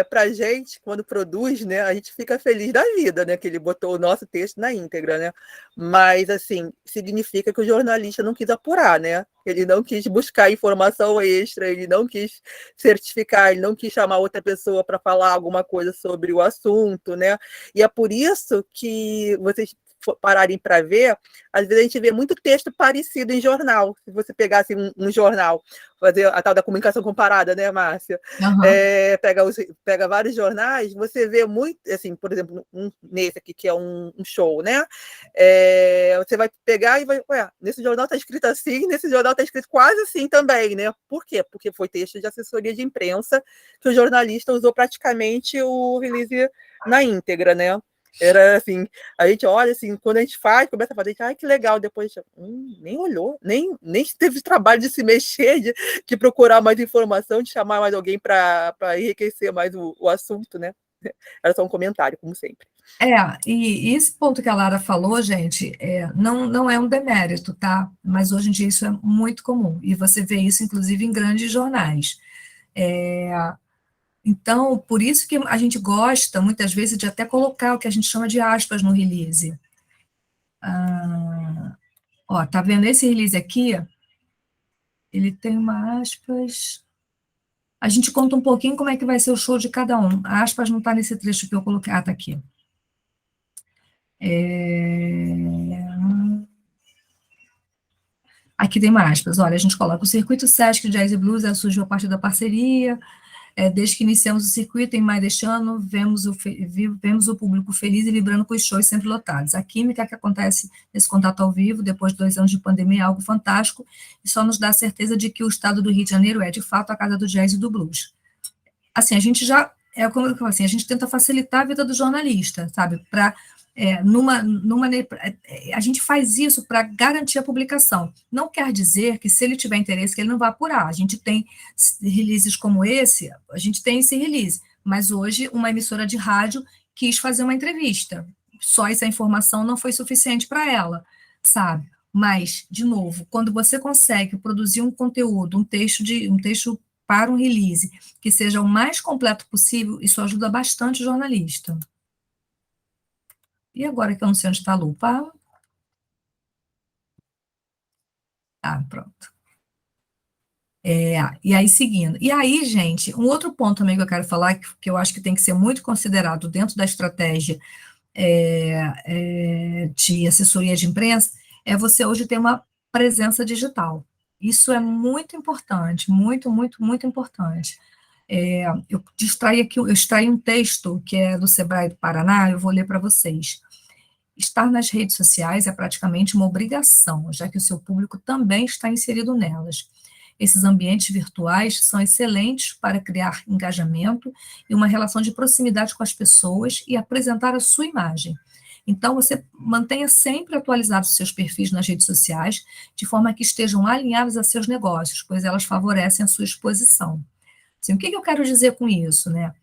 Para a gente, quando produz, né, a gente fica feliz da vida, né, que ele botou o nosso texto na íntegra, né? Mas, assim, significa que o jornalista não quis apurar, né? Ele não quis buscar informação extra, ele não quis certificar, ele não quis chamar outra pessoa para falar alguma coisa sobre o assunto, né? E é por isso que vocês pararem para ver, às vezes a gente vê muito texto parecido em jornal. Se você pegasse um jornal, fazer a tal da comunicação comparada, né, Márcia? Pega vários jornais, você vê muito, assim, por exemplo, nesse aqui, que é um show, né? Você vai pegar e vai, nesse jornal está escrito assim, nesse jornal está escrito quase assim também, né? Por quê? Porque foi texto de assessoria de imprensa que o jornalista usou praticamente o release na íntegra, né? Era assim, a gente olha assim, quando a gente faz, começa a fazer, ai, que legal, depois nem olhou, nem teve trabalho de se mexer, de procurar mais informação, de chamar mais alguém para enriquecer mais o assunto, né? Era só um comentário, como sempre. E esse ponto que a Lara falou, gente, não é um demérito, tá? Mas hoje em dia isso é muito comum, e você vê isso, inclusive, em grandes jornais. Então, por isso que a gente gosta, muitas vezes, de até colocar o que a gente chama de aspas no release. Tá vendo esse release aqui? Ele tem uma aspas... A gente conta um pouquinho como é que vai ser o show de cada um. A aspas não está nesse trecho que eu coloquei. Está aqui. Aqui tem uma aspas. Olha, a gente coloca o circuito Sesc Jazz e Blues, surgiu a partir da parceria. Desde que iniciamos o circuito, em maio deste ano, vemos o público feliz e vibrando com os shows sempre lotados. A química que acontece nesse contato ao vivo, depois de 2 anos de pandemia, é algo fantástico, e só nos dá a certeza de que o estado do Rio de Janeiro é, de fato, a casa do jazz e do blues. Assim, a gente já, como eu falo assim, a gente tenta facilitar a vida do jornalista, sabe, a gente faz isso para garantir a publicação. Não quer dizer que, se ele tiver interesse, que ele não vai apurar. A gente tem releases como esse, a gente tem esse release, mas hoje uma emissora de rádio quis fazer uma entrevista. Só essa informação não foi suficiente para ela, sabe? Mas, de novo, quando você consegue produzir um conteúdo, um texto para um release, que seja o mais completo possível, isso ajuda bastante o jornalista. E agora que eu não sei onde está a lupa? Pronto. E aí, seguindo. E aí, gente, um outro ponto também que eu quero falar, que eu acho que tem que ser muito considerado dentro da estratégia de assessoria de imprensa, é você hoje ter uma presença digital. Isso é muito importante, muito, muito, muito importante. Eu extraí um texto que é do Sebrae do Paraná, eu vou ler para vocês. Estar nas redes sociais é praticamente uma obrigação, já que o seu público também está inserido nelas. Esses ambientes virtuais são excelentes para criar engajamento e uma relação de proximidade com as pessoas e apresentar a sua imagem. Então, você mantenha sempre atualizados os seus perfis nas redes sociais, de forma que estejam alinhados a seus negócios, pois elas favorecem a sua exposição. Assim, o que eu quero dizer com isso, né?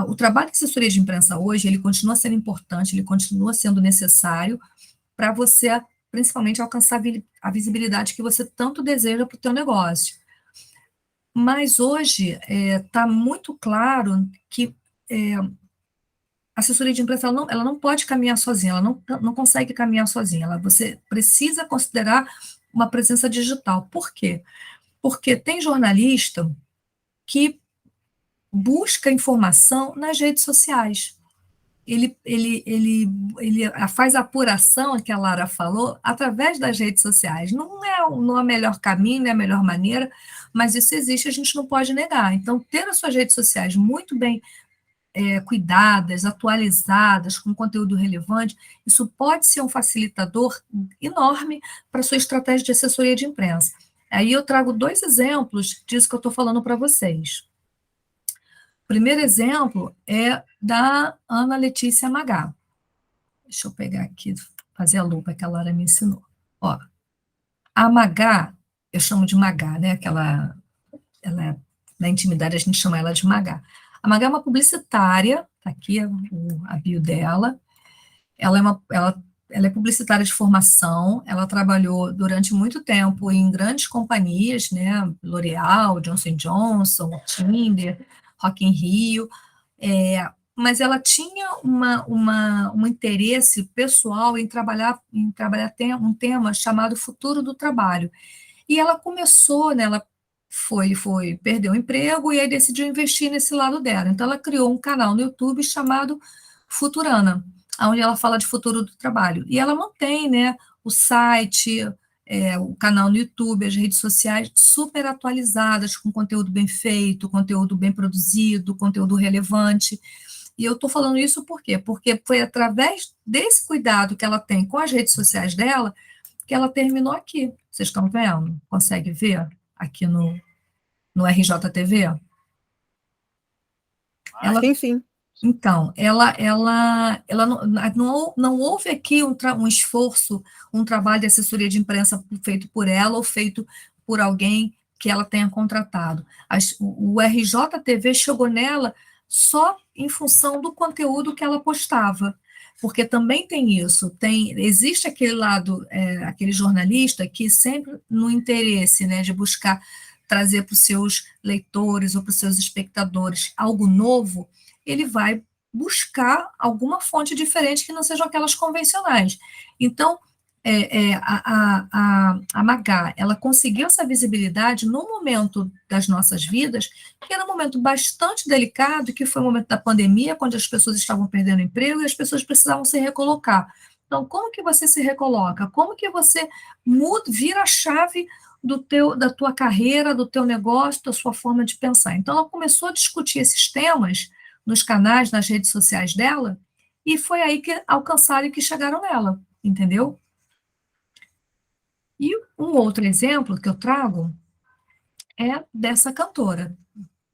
O trabalho de assessoria de imprensa hoje, ele continua sendo importante, ele continua sendo necessário para você, principalmente, alcançar a visibilidade que você tanto deseja para o teu negócio. Mas hoje está muito claro que a assessoria de imprensa ela não pode caminhar sozinha, ela não consegue caminhar sozinha, você precisa considerar uma presença digital. Por quê? Porque tem jornalista que busca informação nas redes sociais. Ele faz a apuração, que a Lara falou, através das redes sociais. Não é o melhor caminho, não é a melhor maneira, mas isso existe, a gente não pode negar. Então, ter as suas redes sociais muito bem cuidadas, atualizadas, com conteúdo relevante, isso pode ser um facilitador enorme para a sua estratégia de assessoria de imprensa. Aí eu trago 2 exemplos disso que eu estou falando para vocês. O primeiro exemplo é da Ana Letícia Magá. Deixa eu pegar aqui, fazer a lupa que a Lara me ensinou. A Magá, eu chamo de Magá, né? Na intimidade a gente chama ela de Magá. A Magá é uma publicitária, tá aqui a bio dela. Ela é publicitária de formação, ela trabalhou durante muito tempo em grandes companhias, né? L'Oréal, Johnson & Johnson, Tinder, Rock in Rio, mas ela tinha um interesse pessoal em trabalhar um tema chamado futuro do trabalho. E ela começou, né, ela perdeu o emprego e aí decidiu investir nesse lado dela. Então, ela criou um canal no YouTube chamado Futurana, onde ela fala de futuro do trabalho. E ela mantém, né, o site, o canal no YouTube, as redes sociais super atualizadas, com conteúdo bem feito, conteúdo bem produzido, conteúdo relevante. E eu estou falando isso por quê? Porque foi através desse cuidado que ela tem com as redes sociais dela que ela terminou aqui. Vocês estão vendo? Consegue ver aqui no RJTV? Ela, Sim. então, ela não houve aqui um esforço, um trabalho de assessoria de imprensa feito por ela ou feito por alguém que ela tenha contratado. O RJTV chegou nela só em função do conteúdo que ela postava, porque também tem isso, existe aquele lado, aquele jornalista que sempre no interesse, né, de buscar trazer para os seus leitores ou para os seus espectadores algo novo, ele vai buscar alguma fonte diferente que não sejam aquelas convencionais. Então, a Magá, ela conseguiu essa visibilidade no momento das nossas vidas, que era um momento bastante delicado, que foi o momento da pandemia, quando as pessoas estavam perdendo emprego e as pessoas precisavam se recolocar. Então, como que você se recoloca? Como que você vira a chave da tua carreira, do teu negócio, da sua forma de pensar? Então, ela começou a discutir esses temas nos canais, nas redes sociais dela, e foi aí que alcançaram e que chegaram nela, entendeu? E um outro exemplo que eu trago é dessa cantora,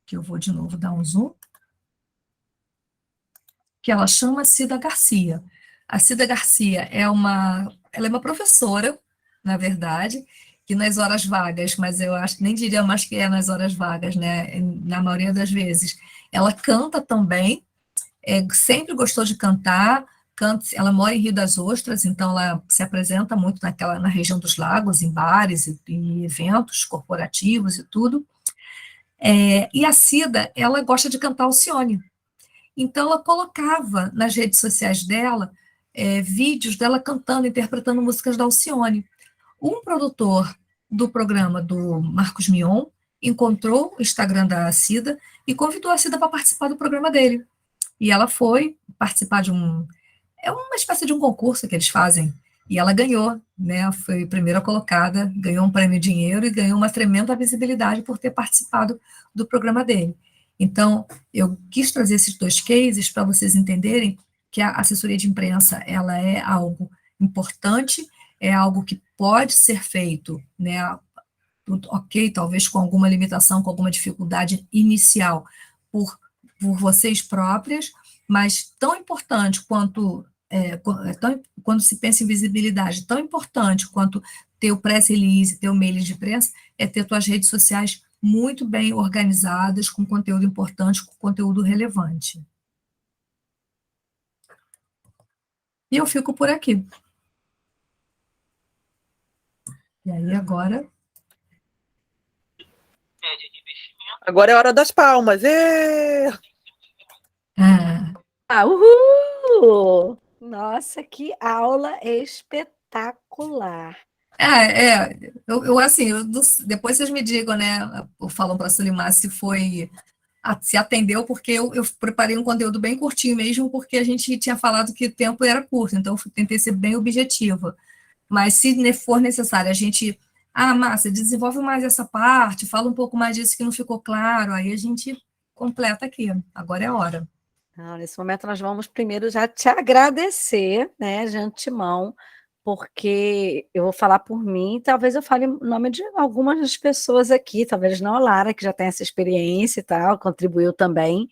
que eu vou de novo dar um zoom, que ela chama Cida Garcia. A Cida Garcia ela é uma professora, na verdade, que nas horas vagas, mas eu acho, nem diria mais que é nas horas vagas, né? Na maioria das vezes, ela canta também, sempre gostou de cantar, ela mora em Rio das Ostras, então ela se apresenta muito na região dos lagos, em bares e eventos corporativos e tudo. E a Cida, ela gosta de cantar Alcione. Então ela colocava nas redes sociais dela vídeos dela cantando, interpretando músicas da Alcione. Um produtor do programa do Marcos Mion encontrou o Instagram da Cida e convidou a Cida para participar do programa dele. E ela foi participar é uma espécie de um concurso que eles fazem, e ela ganhou, né, foi a primeira colocada, ganhou um prêmio em dinheiro e ganhou uma tremenda visibilidade por ter participado do programa dele. Então, eu quis trazer esses dois cases para vocês entenderem que a assessoria de imprensa, ela é algo importante, é algo que pode ser feito, né, ok, talvez com alguma limitação, com alguma dificuldade inicial, por vocês próprias, mas tão importante quanto, quando se pensa em visibilidade, tão importante quanto ter o press release, ter o mail de imprensa, é ter suas redes sociais muito bem organizadas, com conteúdo importante, com conteúdo relevante. E eu fico por aqui. E aí, agora... Agora é a hora das palmas. Uhul! Nossa, que aula espetacular! Assim, depois vocês me digam, né, falam para a Sulimar se se atendeu, porque eu preparei um conteúdo bem curtinho mesmo, porque a gente tinha falado que o tempo era curto, então eu tentei ser bem objetiva. Mas se for necessário, a gente... Márcia, desenvolve mais essa parte, fala um pouco mais disso que não ficou claro, aí a gente completa aqui. Agora é a hora. Nesse momento nós vamos primeiro já te agradecer, né, de antemão, porque eu vou falar por mim, talvez eu fale em nome de algumas das pessoas aqui, talvez não a Lara, que já tem essa experiência e tal, contribuiu também,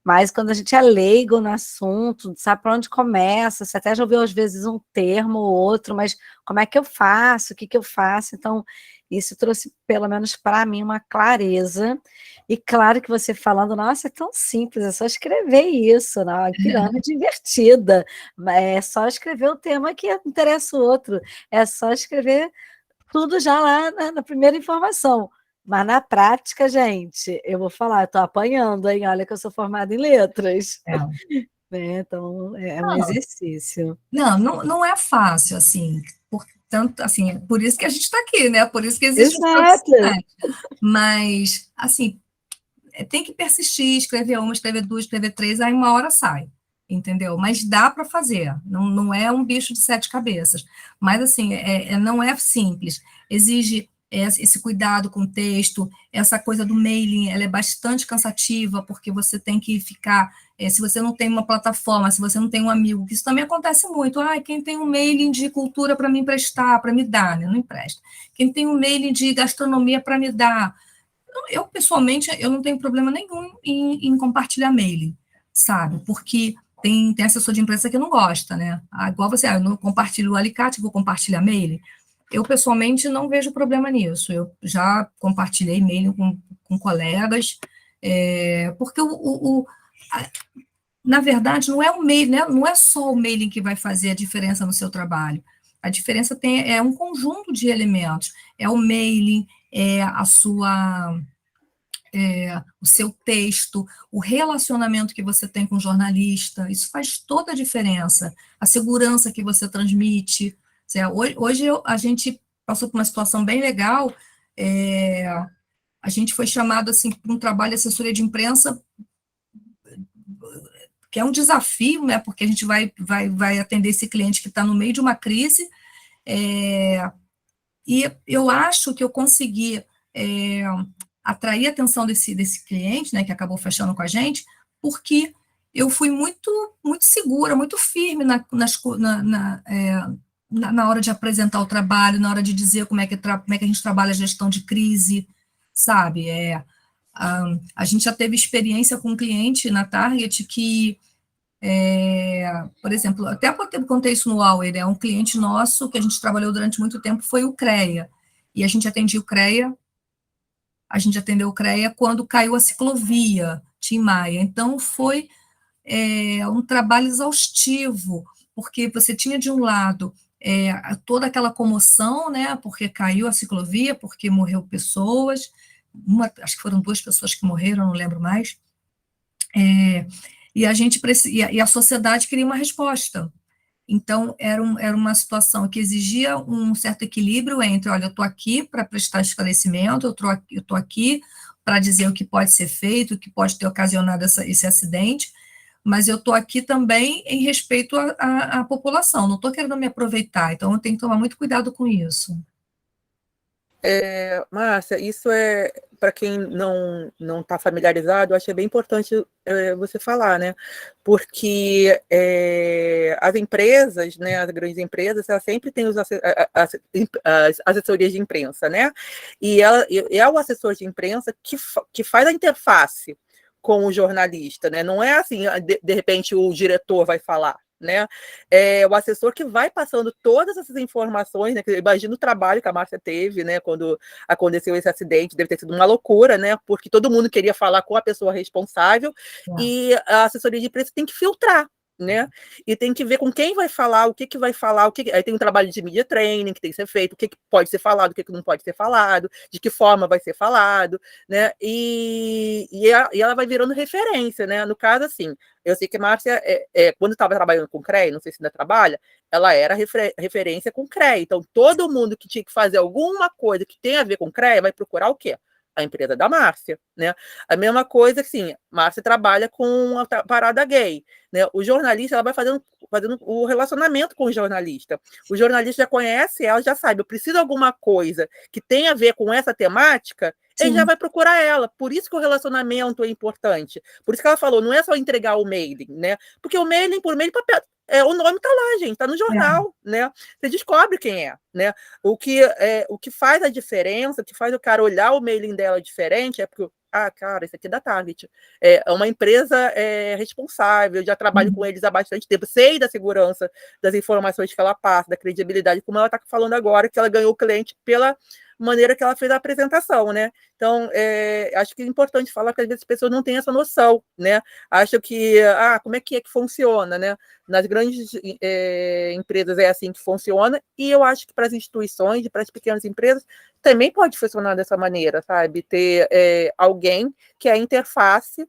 mas quando a gente é leigo no assunto, sabe para onde começa, você até já ouviu às vezes um termo ou outro, mas como é que eu faço, o que eu faço? Então, isso trouxe, pelo menos para mim, uma clareza. E claro que você falando, nossa, é tão simples, é só escrever isso, né? Pirâmide invertida, é só escrever o tema que interessa o outro, é só escrever tudo já lá na primeira informação. Mas na prática, gente, eu vou falar, eu tô apanhando, hein? Olha que eu sou formada em letras, É. né? Então é um Não, exercício. não é fácil, assim, portanto, assim, por isso que a gente está aqui, né? Por isso que existe os Exato. profissionais. Mas, assim, tem que persistir, escrever uma, escrever duas, escrever três, aí uma hora sai, entendeu? Mas dá para fazer, não é um bicho de sete cabeças. Mas, assim, não é simples. Exige esse cuidado com o texto, essa coisa do mailing, ela é bastante cansativa, porque você tem que ficar, se você não tem uma plataforma, se você não tem um amigo, que isso também acontece muito, quem tem um mailing de cultura para me emprestar, para me dar, né? Não empresta. Quem tem um mailing de gastronomia para me dar, eu, pessoalmente, eu não tenho problema nenhum em compartilhar mailing, sabe? Porque tem assessor de imprensa que não gosta, né? Igual você, eu não compartilho o alicate, vou compartilhar mailing. Eu, pessoalmente, não vejo problema nisso. Eu já compartilhei mailing com colegas, porque na verdade, não é o mailing, né? Não é só o mailing que vai fazer a diferença no seu trabalho. A diferença é um conjunto de elementos. É o mailing, o seu texto, o relacionamento que você tem com o jornalista, isso faz toda a diferença. A segurança que você transmite. Hoje a gente passou por uma situação bem legal, a gente foi chamado assim, para um trabalho de assessoria de imprensa, que é um desafio, né, porque a gente vai atender esse cliente que está no meio de uma crise, e eu acho que eu consegui atrair a atenção desse cliente, né, que acabou fechando com a gente, porque eu fui muito, muito segura, muito firme na hora de apresentar o trabalho, na hora de dizer como é que a gente trabalha a gestão de crise, sabe? A gente já teve experiência com um cliente na Target que, por exemplo, até há pouco tempo contei isso no Auer, um cliente nosso que a gente trabalhou durante muito tempo foi o CREA, e a gente atendeu o CREA quando caiu a ciclovia, Tim Maia. Então, foi um trabalho exaustivo, porque você tinha, de um lado, toda aquela comoção, né, porque caiu a ciclovia, porque morreu pessoas, acho que foram 2 pessoas que morreram, não lembro mais, e a sociedade queria uma resposta. Então, era uma situação que exigia um certo equilíbrio entre, olha, eu estou aqui para prestar esclarecimento, eu estou aqui para dizer o que pode ser feito, o que pode ter ocasionado esse acidente, mas eu estou aqui também em respeito à população, não estou querendo me aproveitar, então eu tenho que tomar muito cuidado com isso. Márcia, isso para quem não está familiarizado, eu acho que é bem importante você falar, né? Porque as empresas, né, as grandes empresas, elas sempre têm as assessorias de imprensa, né? E é o assessor de imprensa que faz a interface com o jornalista, né? Não é assim, de repente o diretor vai falar, né? O assessor que vai passando todas essas informações, né? Imagina o trabalho que a Márcia teve, né? Quando aconteceu esse acidente, deve ter sido uma loucura, né? Porque todo mundo queria falar com a pessoa responsável e a assessoria de imprensa tem que filtrar, né? E tem que ver com quem vai falar, o que vai falar, aí tem um trabalho de media training que tem que ser feito, o que pode ser falado, o que não pode ser falado, de que forma vai ser falado, né? E ela vai virando referência, né? No caso, assim, eu sei que a Márcia, quando estava trabalhando com o CREA, não sei se ainda trabalha, ela era referência com o CREA. Então, todo mundo que tinha que fazer alguma coisa que tem a ver com o CREA vai procurar o quê? A empresa da Márcia, né? A mesma coisa, assim, Márcia trabalha com a parada gay, né? O jornalista, ela vai fazendo o relacionamento com o jornalista. O jornalista já conhece ela, já sabe, eu preciso de alguma coisa que tenha a ver com essa temática, ele já vai procurar ela. Por isso que o relacionamento é importante. Por isso que ela falou, não é só entregar o mailing, né? Porque o mailing, por meio de papel, o nome está lá, gente, está no jornal, né? Você descobre quem é, né? O que faz a diferença, o que faz o cara olhar o mailing dela diferente é porque, cara, isso aqui é da Target. É uma empresa responsável, já trabalho com eles há bastante tempo, sei da segurança das informações que ela passa, da credibilidade, como ela está falando agora, que ela ganhou o cliente pela maneira que ela fez a apresentação, né? Então, acho que é importante falar, porque às vezes as pessoas não têm essa noção, né? Acham que, como é que funciona, né? Nas grandes empresas é assim que funciona, e eu acho que para as instituições e para as pequenas empresas também pode funcionar dessa maneira, sabe? Ter alguém que é a interface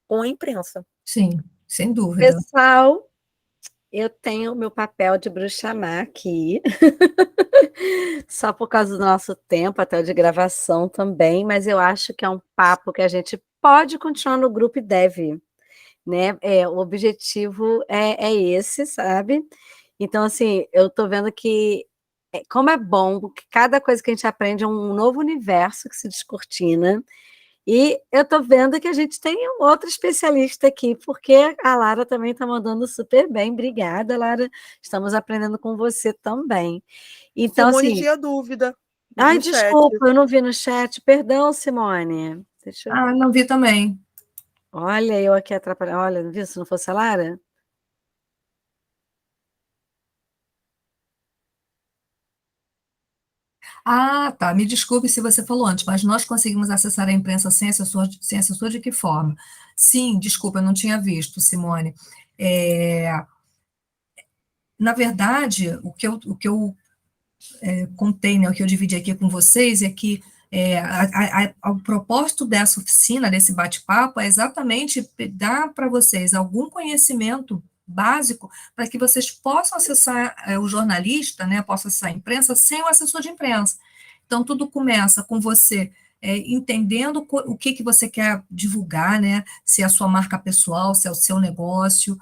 com a imprensa. Sim, sem dúvida. Pessoal, eu tenho o meu papel de bruxa má aqui, só por causa do nosso tempo, até de gravação também, mas eu acho que é um papo que a gente pode continuar no grupo e deve, né? O objetivo é esse, sabe? Então, assim, eu tô vendo que como é bom, que cada coisa que a gente aprende é um novo universo que se descortina. E eu tô vendo que a gente tem um outro especialista aqui, porque a Lara também está mandando super bem. Obrigada, Lara. Estamos aprendendo com você também. Então, Simone assim. tinha dúvida Ai, no chat. desculpa, eu não vi no chat. Perdão, Simone. Deixa eu... Não vi também. Olha, eu aqui atrapalhando. Olha, não viu? Se não fosse a Lara. Tá. Me desculpe se você falou antes, mas nós conseguimos acessar a imprensa sem assessor de que forma? Sim, desculpa, eu não tinha visto, Simone. Na verdade, o que eu contei, né, o que eu dividi aqui com vocês é que o propósito dessa oficina, desse bate-papo, é exatamente dar para vocês algum conhecimento básico para que vocês possam acessar o jornalista, né, possam acessar a imprensa sem o assessor de imprensa. Então, tudo começa com você entendendo o que você quer divulgar, né, se é a sua marca pessoal, se é o seu negócio,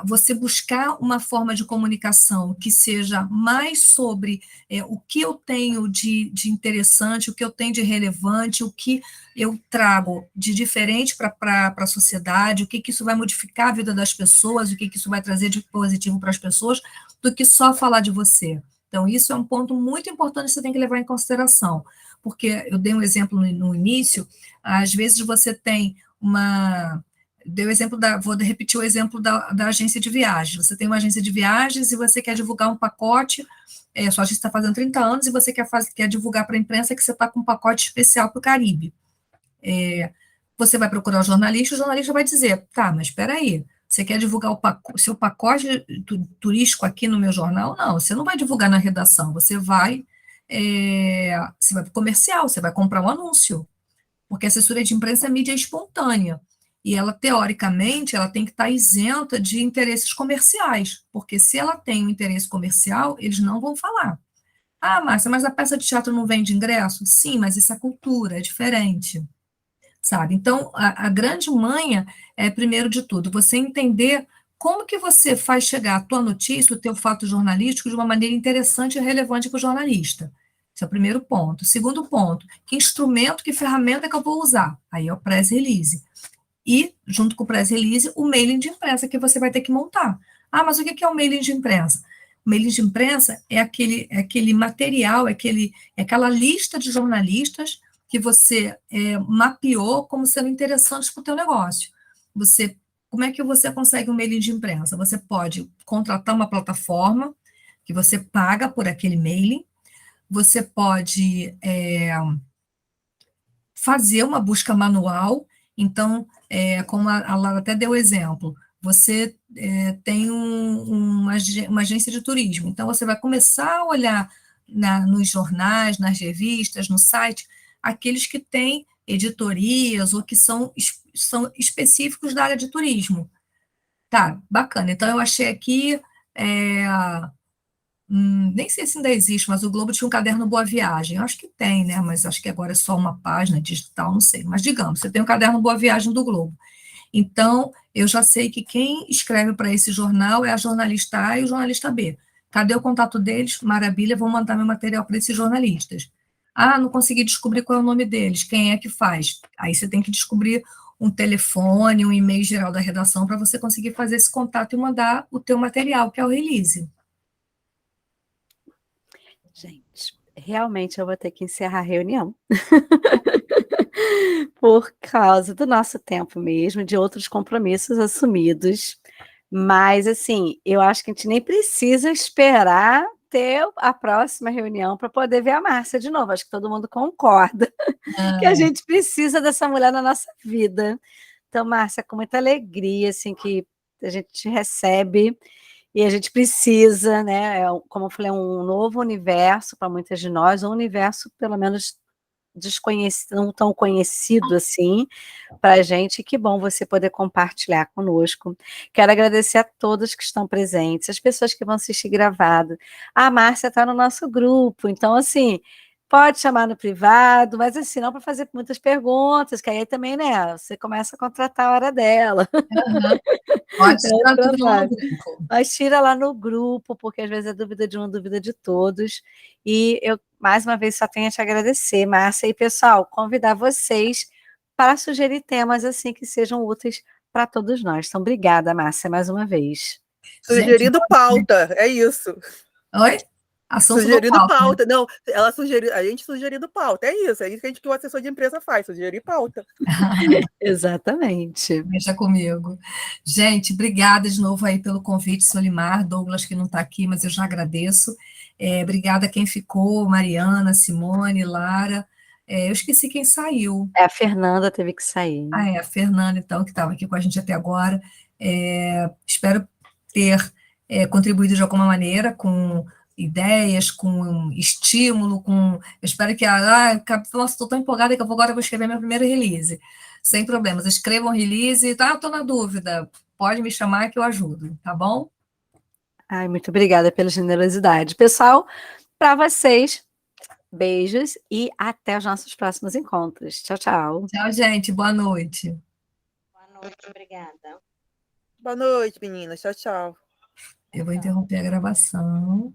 você buscar uma forma de comunicação que seja mais sobre o que eu tenho de interessante, o que eu tenho de relevante, o que eu trago de diferente para a sociedade, o que isso vai modificar a vida das pessoas, o que isso vai trazer de positivo para as pessoas, do que só falar de você. Então, isso é um ponto muito importante que você tem que levar em consideração, porque eu dei um exemplo no início, às vezes você tem vou repetir o exemplo da agência de viagens. Você tem uma agência de viagens e você quer divulgar um pacote, sua agência está fazendo 30 anos e você quer divulgar para a imprensa que você está com um pacote especial para o Caribe. Você vai procurar o jornalista vai dizer, tá, mas espera aí, você quer divulgar o seu pacote turístico aqui no meu jornal? Não, você não vai divulgar na redação, você vai para o comercial, você vai comprar um anúncio, porque a assessoria de imprensa é mídia espontânea. E ela, teoricamente, ela tem que estar isenta de interesses comerciais, porque se ela tem um interesse comercial, eles não vão falar. Márcia, mas a peça de teatro não vende ingresso? Sim, mas isso é cultura, é diferente, sabe? Então, a grande manha é, primeiro de tudo, você entender como que você faz chegar a tua notícia, o teu fato jornalístico, de uma maneira interessante e relevante para o jornalista. Esse é o primeiro ponto. Segundo ponto, que instrumento, que ferramenta que eu vou usar? Aí é o press release. E, junto com o press release, o mailing de imprensa que você vai ter que montar. Mas o que é o mailing de imprensa? O mailing de imprensa é aquele material, aquela lista de jornalistas que você mapeou como sendo interessantes para o teu negócio. Como é que você consegue um mailing de imprensa? Você pode contratar uma plataforma que você paga por aquele mailing, você pode fazer uma busca manual. Então, como a Lara até deu exemplo, você tem uma agência de turismo, então você vai começar a olhar nos jornais, nas revistas, no site, aqueles que têm editorias ou que são específicos da área de turismo. Tá, bacana. Então, eu achei aqui, nem sei se ainda existe, mas o Globo tinha um caderno Boa Viagem. Eu acho que tem, né? Mas acho que agora é só uma página digital, não sei. Mas digamos, você tem o caderno Boa Viagem do Globo. Então, eu já sei que quem escreve para esse jornal é a jornalista A e o jornalista B. Cadê o contato deles? Maravilha, vou mandar meu material para esses jornalistas. Não consegui descobrir qual é o nome deles, quem é que faz. Aí você tem que descobrir um telefone, um e-mail geral da redação para você conseguir fazer esse contato e mandar o teu material, que é o release. Gente, realmente eu vou ter que encerrar a reunião. Por causa do nosso tempo mesmo, de outros compromissos assumidos. Mas, assim, eu acho que a gente nem precisa esperar ter a próxima reunião para poder ver a Márcia de novo. Acho que todo mundo concorda que a gente precisa dessa mulher na nossa vida. Então, Márcia, com muita alegria, assim, que a gente te recebe e a gente precisa, né? Como eu falei, um novo universo para muitas de nós, um universo, pelo menos, desconhecido, não tão conhecido assim para a gente. Que bom você poder compartilhar conosco. Quero agradecer a todos que estão presentes, as pessoas que vão assistir gravado. A Márcia está no nosso grupo, então, assim, pode chamar no privado, mas assim, não para fazer muitas perguntas, que aí também, né, você começa a contratar a hora dela. Pode tirar tudo lá no grupo. Mas tira lá no grupo, porque às vezes é dúvida de um, dúvida de todos. E eu, mais uma vez, só tenho a te agradecer, Márcia. E, pessoal, convidar vocês para sugerir temas assim que sejam úteis para todos nós. Então, obrigada, Márcia, mais uma vez. Sugerindo pauta, é isso. Oi? Assunto Sugerindo pauta. pauta. Não, ela sugeriu, a gente sugerindo pauta. É isso que a gente, que o assessor de empresa faz, sugerir pauta. Exatamente. Deixa comigo. Gente, obrigada de novo aí pelo convite, Solimar, Douglas, que não está aqui, mas eu já agradeço. Obrigada a quem ficou, Mariana, Simone, Lara. Eu esqueci quem saiu. A Fernanda teve que sair. A Fernanda, então, que estava aqui com a gente até agora. Espero ter contribuído de alguma maneira com ideias, com estímulo, eu espero que nossa, estou tão empolgada que agora vou escrever minha primeira release. Sem problemas, escrevam release, estou na dúvida, pode me chamar que eu ajudo, tá bom? Ai, muito obrigada pela generosidade. Pessoal, para vocês, beijos e até os nossos próximos encontros. Tchau, tchau. Tchau, gente, boa noite. Boa noite, obrigada. Boa noite, meninas. Tchau, tchau. Eu vou interromper a gravação.